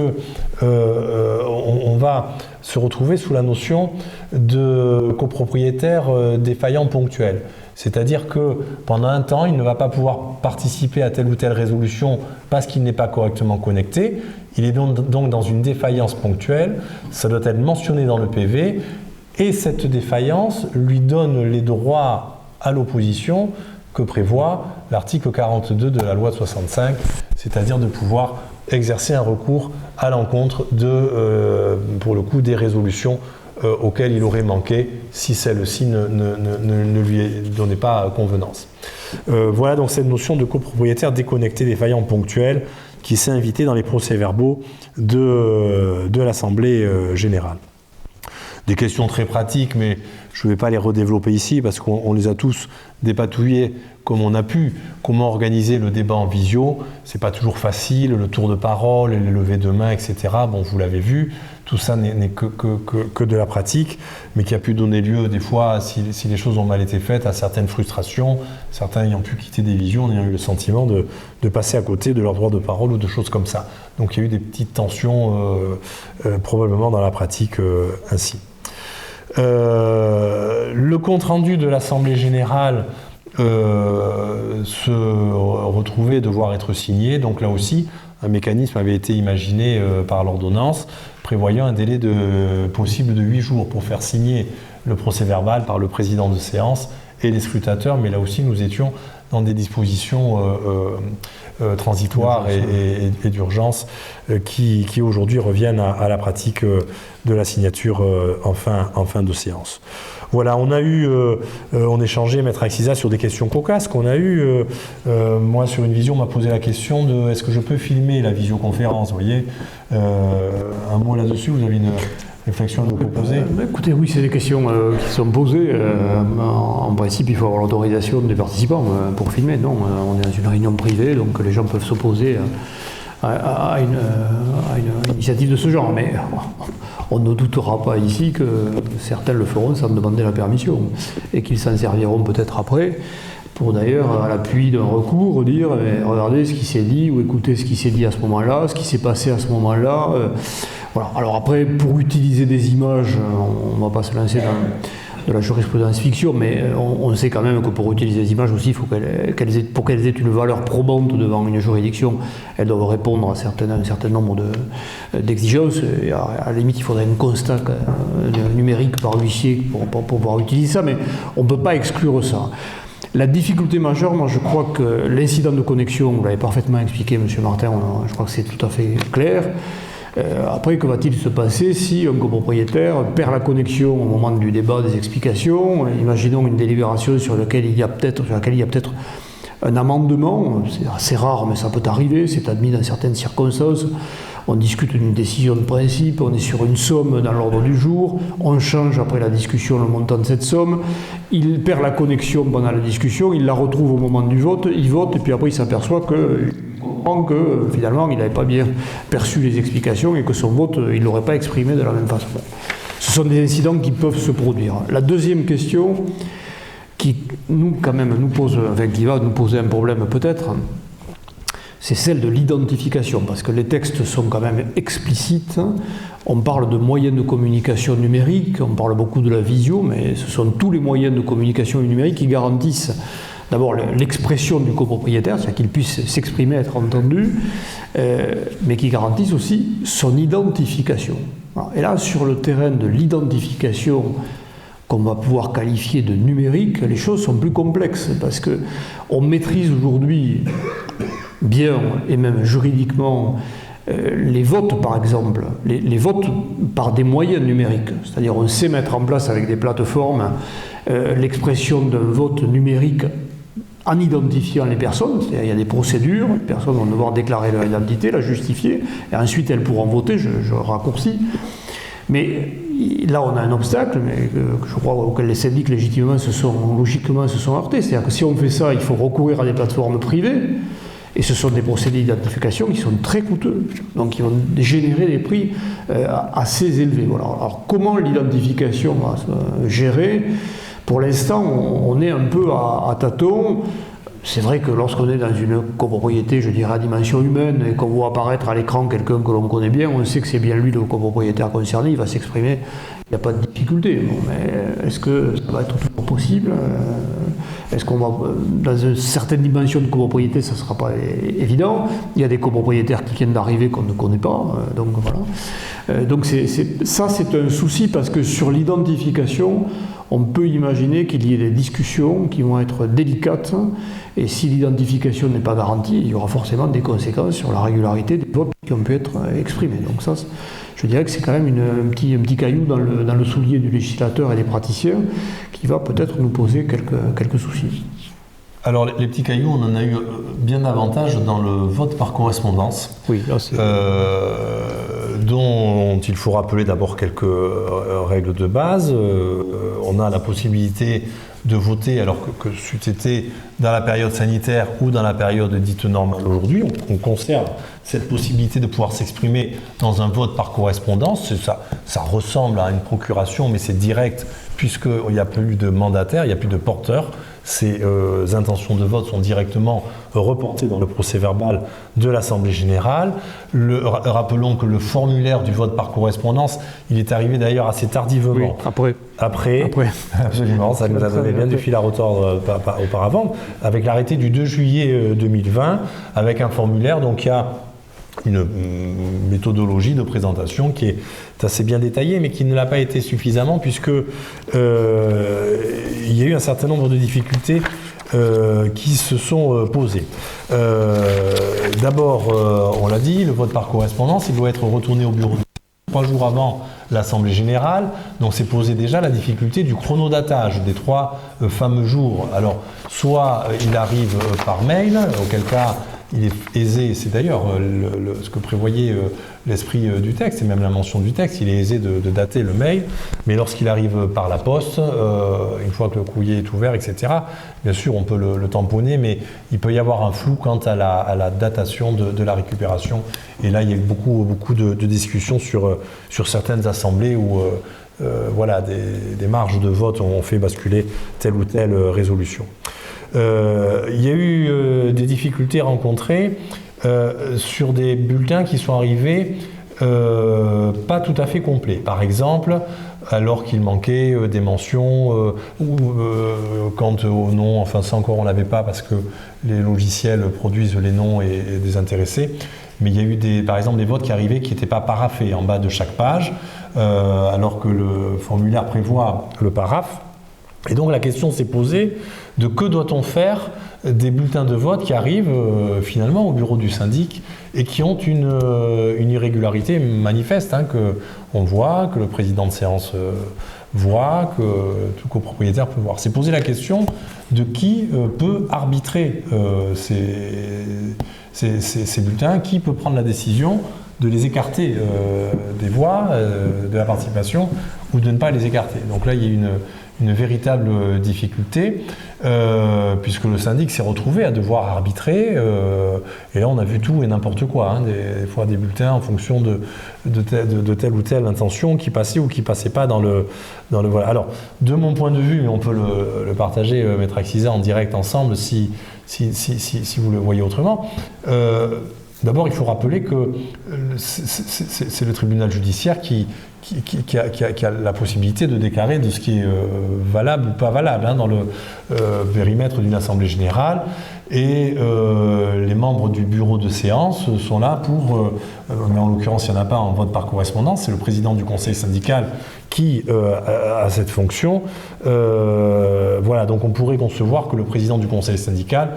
on va se retrouver sous la notion de copropriétaire défaillant ponctuel. C'est-à-dire que pendant un temps, il ne va pas pouvoir participer à telle ou telle résolution parce qu'il n'est pas correctement connecté. Il est donc dans une défaillance ponctuelle. Ça doit être mentionné dans le PV. Et cette défaillance lui donne les droits à l'opposition que prévoit l'article 42 de la loi de 65, c'est-à-dire de pouvoir exercer un recours à l'encontre pour le coup, des résolutions auxquelles il aurait manqué si celle-ci ne lui donnait pas convenance. Voilà donc cette notion de copropriétaire déconnecté défaillant ponctuel qui s'est invitée dans les procès-verbaux de l'Assemblée générale. Des questions très pratiques, mais je ne vais pas les redévelopper ici parce qu'on les a tous dépatouillés comme on a pu. Comment organiser le débat en visio? C'est pas toujours facile, le tour de parole, les levées de main, etc. Bon, vous l'avez vu, tout ça n'est que de la pratique, mais qui a pu donner lieu des fois, si les choses ont mal été faites, à certaines frustrations, certains ayant pu quitter des visios en ayant eu le sentiment de passer à côté de leur droit de parole ou de choses comme ça. Donc il y a eu des petites tensions probablement dans la pratique ainsi. Le compte-rendu de l'Assemblée générale se retrouvait devoir être signé. Donc là aussi, un mécanisme avait été imaginé par l'ordonnance, prévoyant un délai possible de 8 jours pour faire signer le procès-verbal par le président de séance et les scrutateurs. Mais là aussi, nous étions dans des dispositions transitoires et d'urgence qui aujourd'hui reviennent à la pratique de la signature en fin de séance. Voilà, on échangeait, Maître Axisa, sur des questions cocasses qu'on a eues. Moi, sur une visio, on m'a posé la question de est-ce que je peux filmer la visioconférence, vous voyez. Un mot là-dessus, vous avez une réflexion à nous proposer? Écoutez, oui, c'est des questions qui sont posées. En principe, il faut avoir l'autorisation des participants pour filmer. Non, on est dans une réunion privée, donc les gens peuvent s'opposer à une initiative de ce genre. Mais on ne doutera pas ici que certains le feront sans demander la permission et qu'ils s'en serviront peut-être après pour d'ailleurs, à l'appui d'un recours, dire regardez ce qui s'est dit ou écoutez ce qui s'est dit à ce moment-là, ce qui s'est passé à ce moment-là. Voilà. Alors après, pour utiliser des images, on ne va pas se lancer de la jurisprudence fiction, mais on sait quand même que pour utiliser les images aussi, il faut pour qu'elles aient une valeur probante devant une juridiction, elles doivent répondre à un certain nombre d'exigences. Et à la limite, il faudrait un constat numérique par l'huissier pour pouvoir utiliser ça, mais on ne peut pas exclure ça. La difficulté majeure, moi je crois que l'incident de connexion, vous l'avez parfaitement expliqué, M. Martin, je crois que c'est tout à fait clair. Après, que va-t-il se passer si un copropriétaire perd la connexion au moment du débat, des explications? Imaginons une délibération sur laquelle il y a peut-être un amendement, c'est assez rare mais ça peut arriver, c'est admis dans certaines circonstances. On discute d'une décision de principe, on est sur une somme dans l'ordre du jour, on change après la discussion le montant de cette somme, il perd la connexion pendant la discussion, il la retrouve au moment du vote, il vote et puis après il s'aperçoit que finalement il n'avait pas bien perçu les explications et que son vote il ne l'aurait pas exprimé de la même façon. Ce sont des incidents qui peuvent se produire. La deuxième question qui qui va nous poser un problème peut-être, c'est celle de l'identification, parce que les textes sont quand même explicites. On parle de moyens de communication numérique, on parle beaucoup de la visio, mais ce sont tous les moyens de communication numérique qui garantissent d'abord l'expression du copropriétaire, c'est-à-dire qu'il puisse s'exprimer, être entendu, mais qui garantissent aussi son identification. Et là, sur le terrain de l'identification, qu'on va pouvoir qualifier de numérique, les choses sont plus complexes, parce qu'on maîtrise aujourd'hui bien, et même juridiquement, les votes par exemple, les votes par des moyens numériques, c'est-à-dire on sait mettre en place avec des plateformes l'expression d'un vote numérique en identifiant les personnes, c'est-à-dire il y a des procédures, les personnes vont devoir déclarer leur identité, la justifier, et ensuite elles pourront voter, je raccourcis. Mais là on a un obstacle, mais je crois auquel les syndics logiquement se sont heurtés, c'est-à-dire que si on fait ça, il faut recourir à des plateformes privées, et ce sont des procédés d'identification qui sont très coûteux, donc qui vont générer des prix assez élevés. Voilà. Alors comment l'identification va se gérer? Pour l'instant, on est un peu à tâtons. C'est vrai que lorsqu'on est dans une copropriété, je dirais à dimension humaine, et qu'on voit apparaître à l'écran quelqu'un que l'on connaît bien, on sait que c'est bien lui le copropriétaire concerné, il va s'exprimer, il n'y a pas de difficulté. Bon, mais est-ce que ça va être toujours possible? Est-ce qu'on va, dans une certaine dimension de copropriété, ça ne sera pas évident? Il y a des copropriétaires qui viennent d'arriver qu'on ne connaît pas, donc voilà. Donc ça c'est un souci, parce que sur l'identification, on peut imaginer qu'il y ait des discussions qui vont être délicates, et si l'identification n'est pas garantie, il y aura forcément des conséquences sur la régularité des votes qui ont pu être exprimés. Donc ça, je dirais que c'est quand même un petit caillou dans le soulier du législateur et des praticiens qui va peut-être nous poser quelques soucis. Alors les petits cailloux, on en a eu bien davantage dans le vote par correspondance, oui, là, c'est... dont il faut rappeler d'abord quelques règles de base. On a la possibilité de voter, alors que c'eût été dans la période sanitaire ou dans la période dite normale aujourd'hui. On conserve cette possibilité de pouvoir s'exprimer dans un vote par correspondance. Ça ressemble à une procuration, mais c'est direct, puisqu'il n'y a plus de mandataire, il n'y a plus de porteur. Ces intentions de vote sont directement reportées dans le procès-verbal de l'Assemblée générale. Rappelons que le formulaire du vote par correspondance, il est arrivé d'ailleurs assez tardivement. Oui, après. Absolument, ça nous a donné bien du fil à retordre auparavant, avec l'arrêté du 2 juillet 2020, avec un formulaire, donc il y a une méthodologie de présentation qui est assez bien détaillée, mais qui ne l'a pas été suffisamment, puisque il y a eu un certain nombre de difficultés qui se sont posées. D'abord, on l'a dit, le vote par correspondance, il doit être retourné au bureau 3 jours avant l'Assemblée générale, donc c'est posé déjà la difficulté du chronodatage des 3 fameux jours. Alors, soit il arrive par mail, auquel cas il est aisé, c'est d'ailleurs ce que prévoyait l'esprit du texte, et même la mention du texte, il est aisé de dater le mail, mais lorsqu'il arrive par la poste, une fois que le courrier est ouvert, etc., bien sûr on peut le tamponner, mais il peut y avoir un flou quant à la datation de la récupération, et là il y a eu beaucoup de discussions sur certaines assemblées où voilà, des marges de vote ont fait basculer telle ou telle résolution. Il y a eu des difficultés rencontrées sur des bulletins qui sont arrivés pas tout à fait complets. Par exemple, alors qu'il manquait des mentions, quant au nom, enfin ça encore on l'avait pas parce que les logiciels produisent les noms et des intéressés, mais il y a eu par exemple des votes qui arrivaient qui n'étaient pas paraphés en bas de chaque page, alors que le formulaire prévoit le paraphe. Et donc la question s'est posée de que doit-on faire des bulletins de vote qui arrivent finalement au bureau du syndic et qui ont une irrégularité manifeste, qu'on voit, que le président de séance voit, que tout copropriétaire peut voir. C'est poser la question de qui peut arbitrer ces bulletins, qui peut prendre la décision de les écarter des voix, de la participation, ou de ne pas les écarter. Donc là, il y a une véritable difficulté, puisque le syndic s'est retrouvé à devoir arbitrer, et là on a vu tout et n'importe quoi, des fois des bulletins en fonction de telle ou telle intention qui passait ou qui passait pas dans le voilà. Alors, de mon point de vue, on peut le partager, Maître Axisa, en direct ensemble, si vous le voyez autrement. D'abord, il faut rappeler que c'est le tribunal judiciaire qui a la possibilité de déclarer de ce qui est valable ou pas valable dans le périmètre d'une assemblée générale. Et les membres du bureau de séance sont là pour, mais en l'occurrence il n'y en a pas en vote par correspondance, c'est le président du conseil syndical qui a cette fonction. Voilà, donc on pourrait concevoir que le président du conseil syndical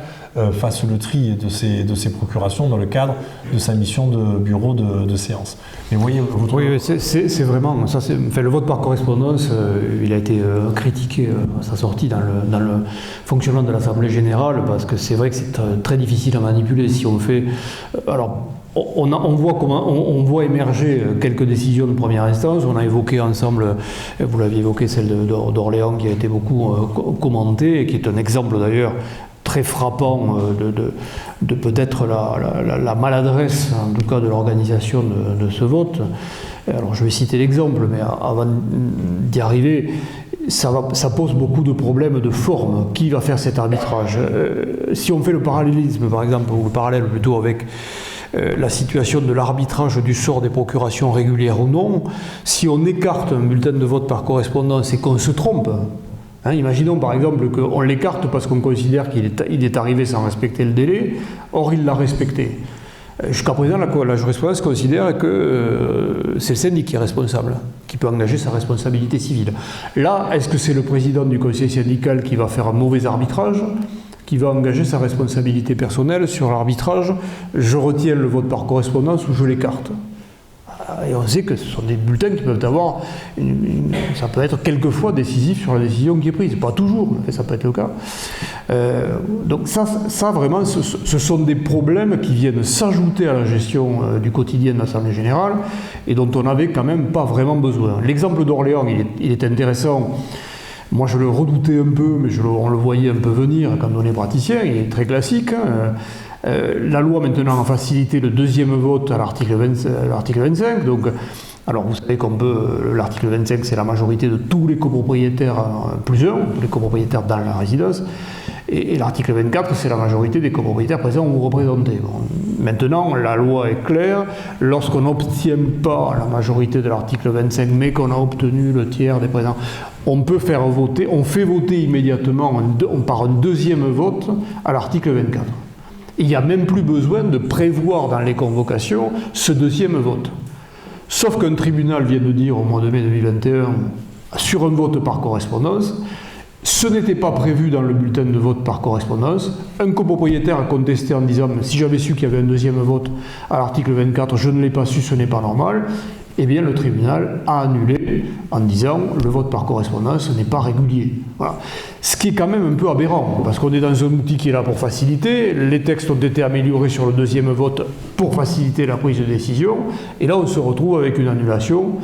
fasse le tri de ses procurations dans le cadre de sa mission de bureau de séance. Mais vous voyez, oui, c'est vraiment ça. Le vote par correspondance, il a été critiqué à sa sortie dans le fonctionnement de l'Assemblée générale, parce que c'est vrai que c'est très difficile à manipuler si on fait. Alors, on voit émerger quelques décisions de première instance. On a évoqué ensemble, vous l'aviez évoqué, celle d'Orléans qui a été beaucoup commentée et qui est un exemple d'ailleurs très frappant de peut-être la maladresse, en tout cas de l'organisation de ce vote. Alors je vais citer l'exemple, mais avant d'y arriver, ça pose beaucoup de problèmes de forme. Qui va faire cet arbitrage ? Si on fait le parallélisme, par exemple, ou le parallèle plutôt avec la situation de l'arbitrage du sort des procurations régulières ou non, si on écarte un bulletin de vote par correspondance et qu'on se trompe, imaginons par exemple qu'on l'écarte parce qu'on considère qu'il est arrivé sans respecter le délai, or il l'a respecté. Jusqu'à présent, la jurisprudence considère que c'est le syndic qui est responsable, qui peut engager sa responsabilité civile. Là, est-ce que c'est le président du conseil syndical qui va faire un mauvais arbitrage, qui va engager sa responsabilité personnelle sur l'arbitrage, je retiens le vote par correspondance ou je l'écarte? Et on sait que ce sont des bulletins qui peuvent avoir, ça peut être quelquefois décisif sur la décision qui est prise, pas toujours, mais ça peut être le cas. Donc ça vraiment, ce sont des problèmes qui viennent s'ajouter à la gestion du quotidien de l'Assemblée générale et dont on n'avait quand même pas vraiment besoin. L'exemple d'Orléans, il est intéressant. Moi, je le redoutais un peu, mais on le voyait un peu venir quand on est praticien, il est très classique. La loi maintenant a facilité le deuxième vote à l'article 25. Donc, alors vous savez l'article 25, c'est la majorité de tous les copropriétaires, plus un, tous les copropriétaires dans la résidence. Et l'article 24, c'est la majorité des copropriétaires présents ou représentés. Bon, maintenant, la loi est claire. Lorsqu'on n'obtient pas la majorité de l'article 25, mais qu'on a obtenu le tiers des présents, on fait voter immédiatement par un deuxième vote à l'article 24. Il n'y a même plus besoin de prévoir dans les convocations ce deuxième vote. Sauf qu'un tribunal vient de dire au mois de mai 2021, sur un vote par correspondance, ce n'était pas prévu dans le bulletin de vote par correspondance. Un copropriétaire a contesté en disant « si j'avais su qu'il y avait un deuxième vote à l'article 24, je ne l'ai pas su, ce n'est pas normal ». Eh bien, le tribunal a annulé en disant le vote par correspondance n'est pas régulier. Voilà. Ce qui est quand même un peu aberrant, parce qu'on est dans un outil qui est là pour faciliter, les textes ont été améliorés sur le deuxième vote pour faciliter la prise de décision, et là on se retrouve avec une annulation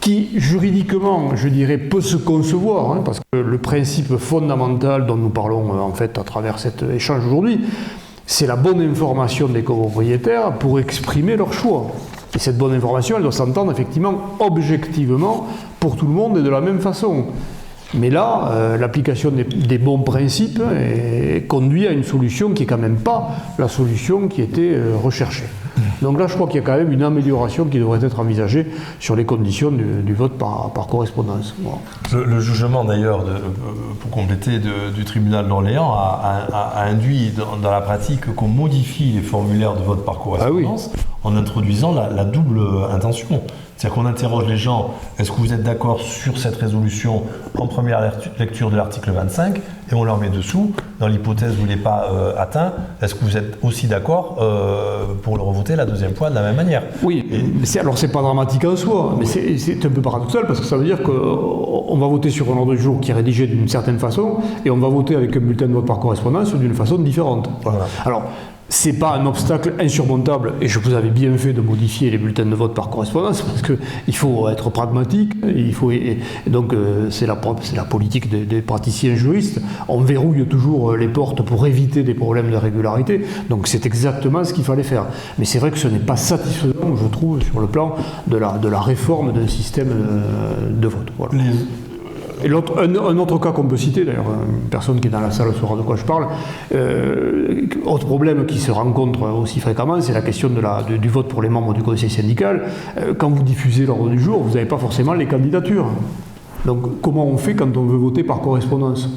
qui, juridiquement, je dirais, peut se concevoir, parce que le principe fondamental dont nous parlons en fait à travers cet échange aujourd'hui, c'est la bonne information des copropriétaires pour exprimer leur choix. Et cette bonne information, elle doit s'entendre effectivement objectivement pour tout le monde et de la même façon. Mais là, l'application des bons principes conduit à une solution qui n'est quand même pas la solution qui était recherchée. Donc là, je crois qu'il y a quand même une amélioration qui devrait être envisagée sur les conditions du vote par correspondance. Voilà. Le jugement d'ailleurs, pour compléter, du tribunal d'Orléans a induit dans la pratique qu'on modifie les formulaires de vote par correspondance en introduisant la double intention. C'est-à-dire qu'on interroge les gens, est-ce que vous êtes d'accord sur cette résolution en première lecture de l'article 25, et on leur met dessous, dans l'hypothèse où il n'est pas atteint, est-ce que vous êtes aussi d'accord pour le revoter la deuxième fois de la même manière? Oui, alors c'est pas dramatique en soi, mais c'est un peu paradoxal parce que ça veut dire qu'on va voter sur un ordre du jour qui est rédigé d'une certaine façon et on va voter avec un bulletin de vote par correspondance d'une façon différente. Voilà. Alors, c'est pas un obstacle insurmontable, et je vous avais bien fait de modifier les bulletins de vote par correspondance, parce qu'il faut être pragmatique, et donc c'est la politique des praticiens juristes. On verrouille toujours les portes pour éviter des problèmes de régularité, donc c'est exactement ce qu'il fallait faire. Mais c'est vrai que ce n'est pas satisfaisant, je trouve, sur le plan de la réforme d'un système de vote. Voilà. Et un autre cas qu'on peut citer, d'ailleurs, une personne qui est dans la salle saura de quoi je parle, autre problème qui se rencontre aussi fréquemment, c'est la question du vote pour les membres du conseil syndical. Quand vous diffusez l'ordre du jour, vous n'avez pas forcément les candidatures. Donc comment on fait quand on veut voter par correspondance?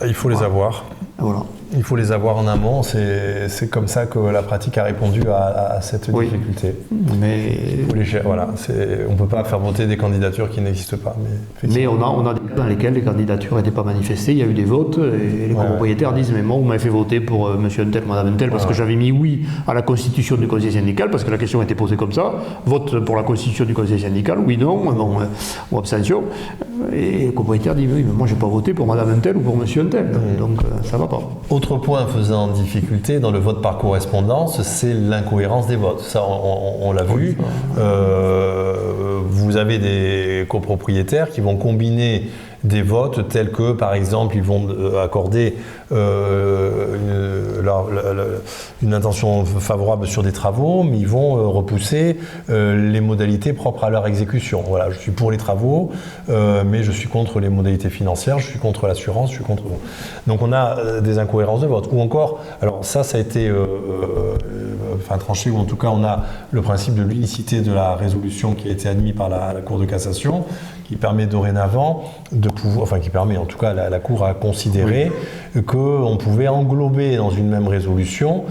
Il faut les avoir. Voilà. Il faut les avoir en amont, c'est comme ça que la pratique a répondu à cette difficulté. Mais voilà, on ne peut pas faire voter des candidatures qui n'existent pas. Mais on a des cas dans lesquels les candidatures n'étaient pas manifestées, il y a eu des votes, et les copropriétaires disent « mais moi vous m'avez fait voter pour monsieur un tel, madame un tel, parce que j'avais mis oui à la constitution du conseil syndical, parce que la question était posée comme ça, vote pour la constitution du conseil syndical, oui, non, ou abstention ». Et le copropriétaire dit « oui, mais moi je n'ai pas voté pour madame un tel ou pour monsieur un tel, donc ça ne va pas ». Autre point faisant difficulté dans le vote par correspondance, c'est l'incohérence des votes. Ça, on l'a vu. Vous avez des copropriétaires qui vont combiner des votes tels que, par exemple, ils vont accorder une intention favorable sur des travaux, mais ils vont repousser les modalités propres à leur exécution. Voilà, je suis pour les travaux, mais je suis contre les modalités financières, je suis contre l'assurance, je suis contre... Donc on a des incohérences de vote. Ou encore, alors ça a été tranché, ou en tout cas on a le principe de l'unicité de la résolution qui a été admis par la Cour de cassation, qui permet dorénavant de pouvoir, qui permet en tout cas la Cour a considéré qu'on pouvait englober dans une même résolution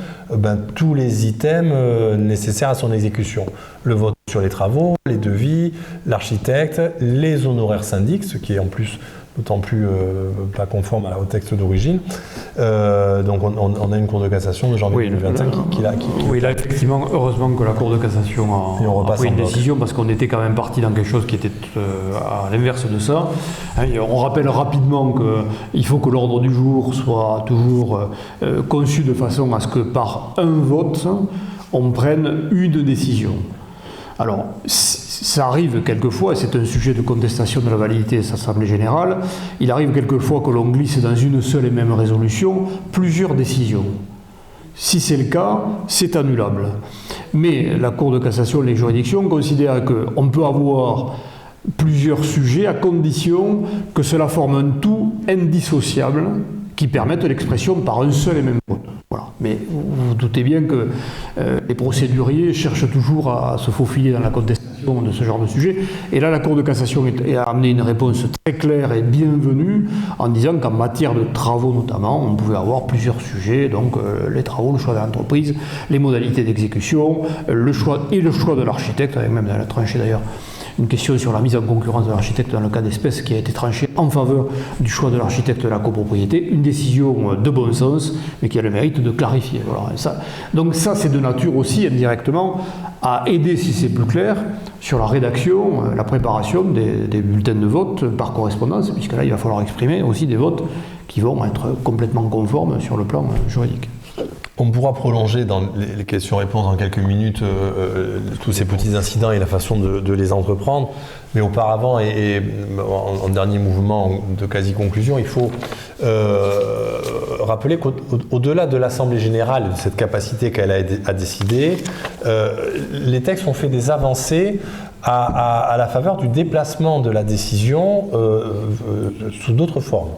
tous les items nécessaires à son exécution. Le vote sur les travaux, les devis, l'architecte, les honoraires syndics, ce qui est en plus d'autant plus pas conforme au texte d'origine. Donc on a une Cour de cassation de janvier 2025 Oui, là effectivement, heureusement que la Cour de cassation a pris une décision, parce qu'on était quand même parti dans quelque chose qui était à l'inverse de ça. On rappelle rapidement qu'il faut que l'ordre du jour soit toujours conçu de façon à ce que par un vote, on prenne une décision. Alors, ça arrive quelquefois, et c'est un sujet de contestation de la validité de cette Assemblée générale, il arrive quelquefois que l'on glisse dans une seule et même résolution plusieurs décisions. Si c'est le cas, c'est annulable. Mais la Cour de cassation et les juridictions considèrent qu'on peut avoir plusieurs sujets à condition que cela forme un tout indissociable qui permette l'expression par un seul et même vote. Voilà. Mais vous vous doutez bien que les procéduriers cherchent toujours à se faufiler dans la contestation de ce genre de sujet. Et là, la Cour de cassation a amené une réponse très claire et bienvenue en disant qu'en matière de travaux notamment, on pouvait avoir plusieurs sujets, donc les travaux, le choix de l'entreprise, les modalités d'exécution, le choix de l'architecte, avec même dans la tranchée d'ailleurs, une question sur la mise en concurrence de l'architecte dans le cas d'espèce qui a été tranchée en faveur du choix de l'architecte de la copropriété, une décision de bon sens, mais qui a le mérite de clarifier. Voilà. Donc ça, c'est de nature aussi, indirectement, à aider, si c'est plus clair, sur la rédaction, la préparation des bulletins de vote par correspondance, puisque là, il va falloir exprimer aussi des votes qui vont être complètement conformes sur le plan juridique. On pourra prolonger dans les questions-réponses en quelques minutes tous ces petits incidents et la façon de les entreprendre. Mais auparavant, et en dernier mouvement de quasi-conclusion, il faut rappeler qu'au-delà de l'Assemblée générale, de cette capacité qu'elle a à décider, les textes ont fait des avancées à la faveur du déplacement de la décision sous d'autres formes.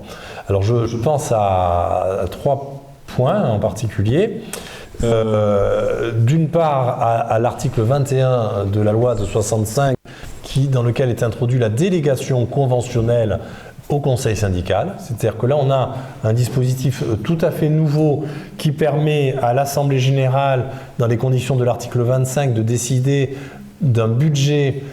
Alors je pense à trois points en particulier. d'une part à l'article 21 de la loi de 65, dans lequel est introduite la délégation conventionnelle au conseil syndical. C'est-à-dire que là, on a un dispositif tout à fait nouveau qui permet à l'Assemblée générale, dans les conditions de l'article 25, de décider d'un budget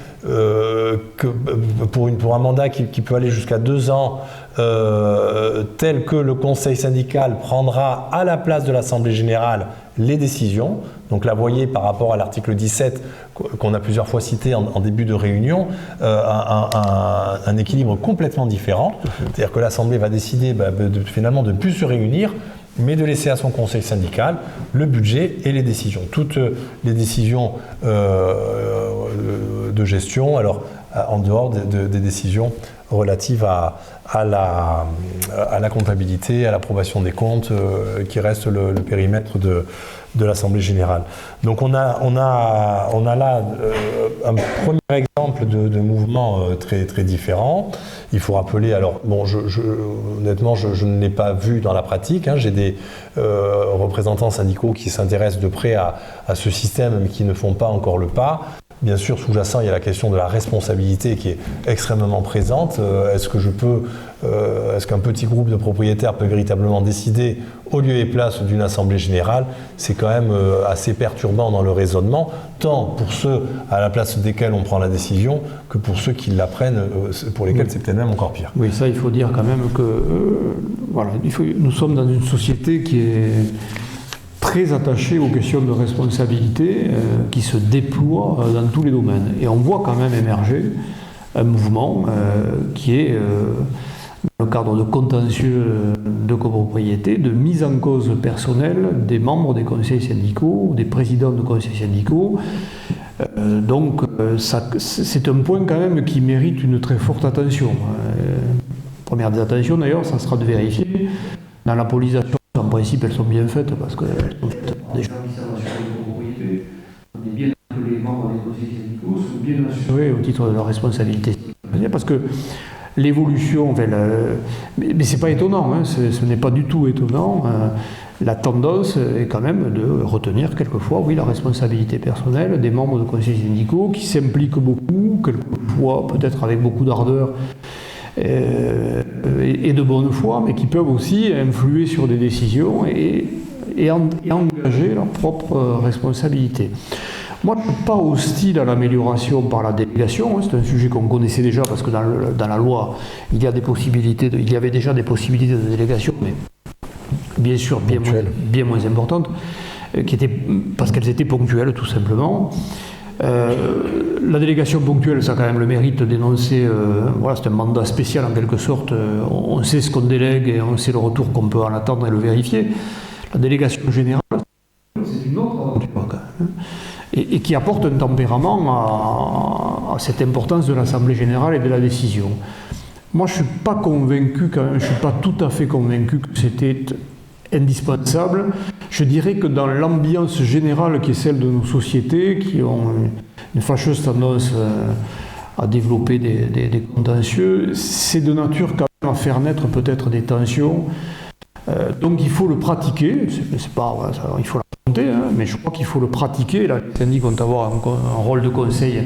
pour un mandat qui peut aller jusqu'à 2 ans, tel que le conseil syndical prendra à la place de l'Assemblée générale les décisions. Donc là, vous voyez, par rapport à l'article 17, qu'on a plusieurs fois cité en début de réunion, un équilibre complètement différent. C'est-à-dire que l'Assemblée va décider finalement de ne plus se réunir, mais de laisser à son conseil syndical le budget et les décisions. Toutes les décisions de gestion, alors en dehors des décisions relatives à la comptabilité, à l'approbation des comptes, qui reste le périmètre de l'Assemblée générale. Donc on a là un premier exemple de mouvement très, très différent. Il faut rappeler, alors bon, honnêtement, je ne l'ai pas vu dans la pratique, hein. J'ai des représentants syndicaux qui s'intéressent de près à ce système, mais qui ne font pas encore le pas. Bien sûr, sous-jacent, il y a la question de la responsabilité qui est extrêmement présente. Est-ce qu'un petit groupe de propriétaires peut véritablement décider au lieu et place d'une assemblée générale? C'est quand même assez perturbant dans le raisonnement, tant pour ceux à la place desquels on prend la décision que pour ceux qui la prennent, pour lesquels c'est peut-être même encore pire. Oui, ça, il faut dire quand même que nous sommes dans une société qui est très attaché aux questions de responsabilité qui se déploient dans tous les domaines. Et on voit quand même émerger un mouvement qui est, dans le cadre de contentieux de copropriété, de mise en cause personnelle des membres des conseils syndicaux, des présidents de conseils syndicaux. Donc c'est un point quand même qui mérite une très forte attention. Première des attentions d'ailleurs, ça sera de vérifier dans la politisation. En principe, elles sont bien faites parce qu'elles sont faites par des gens qui savent assurer les copropriétés. On est bien que les membres des conseils syndicaux sont bien assurés au titre de leur responsabilité. Parce que l'évolution, mais ce n'est pas étonnant, hein, ce n'est pas du tout étonnant. La tendance est quand même de retenir quelquefois, oui, la responsabilité personnelle des membres de conseils syndicaux qui s'impliquent beaucoup, quelquefois peut-être avec beaucoup d'ardeur, et de bonne foi, mais qui peuvent aussi influer sur des décisions et engager leur propre responsabilité. Moi, je ne suis pas hostile à l'amélioration par la délégation. C'est un sujet qu'on connaissait déjà parce que dans la loi, il y avait déjà des possibilités de délégation, mais bien sûr bien moins importantes, parce qu'elles étaient ponctuelles tout simplement. La délégation ponctuelle, ça a quand même le mérite d'énoncer, c'est un mandat spécial en quelque sorte, on sait ce qu'on délègue et on sait le retour qu'on peut en attendre et le vérifier. La délégation générale, c'est une autre aventure quand même, et qui apporte un tempérament à cette importance de l'Assemblée générale et de la décision. Moi je ne suis pas convaincu quand même, je ne suis pas tout à fait convaincu que c'était indispensable. Je dirais que dans l'ambiance générale qui est celle de nos sociétés, qui ont une fâcheuse tendance à développer des contentieux, c'est de nature quand même à faire naître peut-être des tensions. Donc il faut le pratiquer, c'est pas, il faut l'affronter, hein, mais je crois qu'il faut le pratiquer. Là, les syndics vont avoir un rôle de conseil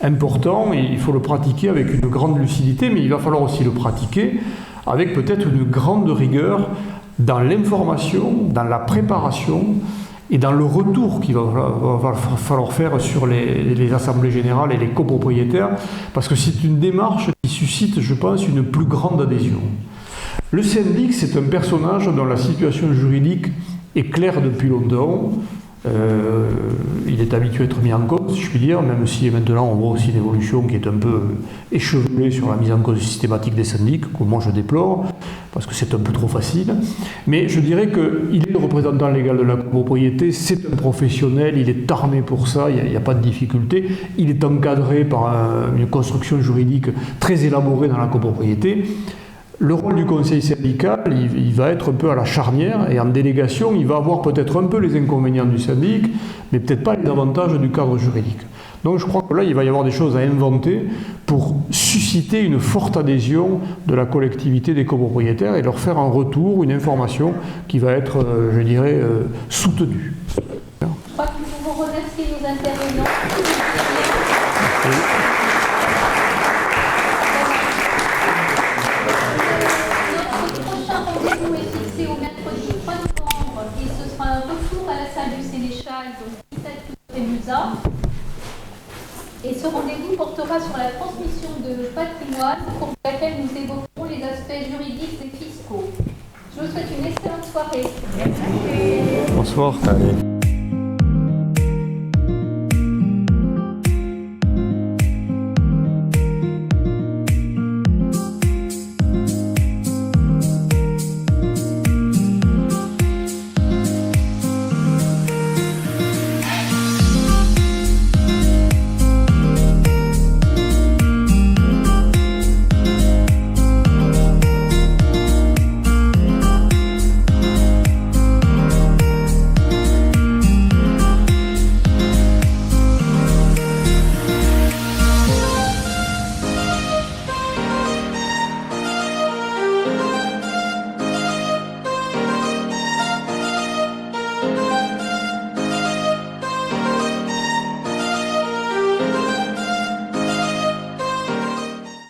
important et il faut le pratiquer avec une grande lucidité, mais il va falloir aussi le pratiquer avec peut-être une grande rigueur dans l'information, dans la préparation et dans le retour qu'il va falloir faire sur les assemblées générales et les copropriétaires, parce que c'est une démarche qui suscite, je pense, une plus grande adhésion. Le syndic, c'est un personnage dont la situation juridique est claire depuis longtemps. Il est habitué à être mis en cause, si je puis dire, même si maintenant on voit aussi une évolution qui est un peu échevelée sur la mise en cause systématique des syndics, que moi je déplore, parce que c'est un peu trop facile. Mais je dirais qu'il est le représentant légal de la copropriété, c'est un professionnel, il est armé pour ça, il n'y a pas de difficulté. Il est encadré par une construction juridique très élaborée dans la copropriété. Le rôle du conseil syndical, il va être un peu à la charnière, et en délégation, il va avoir peut-être un peu les inconvénients du syndic, mais peut-être pas les avantages du cadre juridique. Donc je crois que là, il va y avoir des choses à inventer pour susciter une forte adhésion de la collectivité des copropriétaires et leur faire un retour, une information qui va être, je dirais, soutenue. Je crois que nous pouvons remercier nos intervenants. Notre prochain rendez-vous est fixé au mercredi 3 novembre et ce sera un retour à la salle du Sénéchal, donc 17 rue Musa. Et ce rendez-vous portera sur la transmission de patrimoine pour laquelle nous évoquerons les aspects juridiques et fiscaux. Je vous souhaite une excellente soirée. Bonsoir. Allez.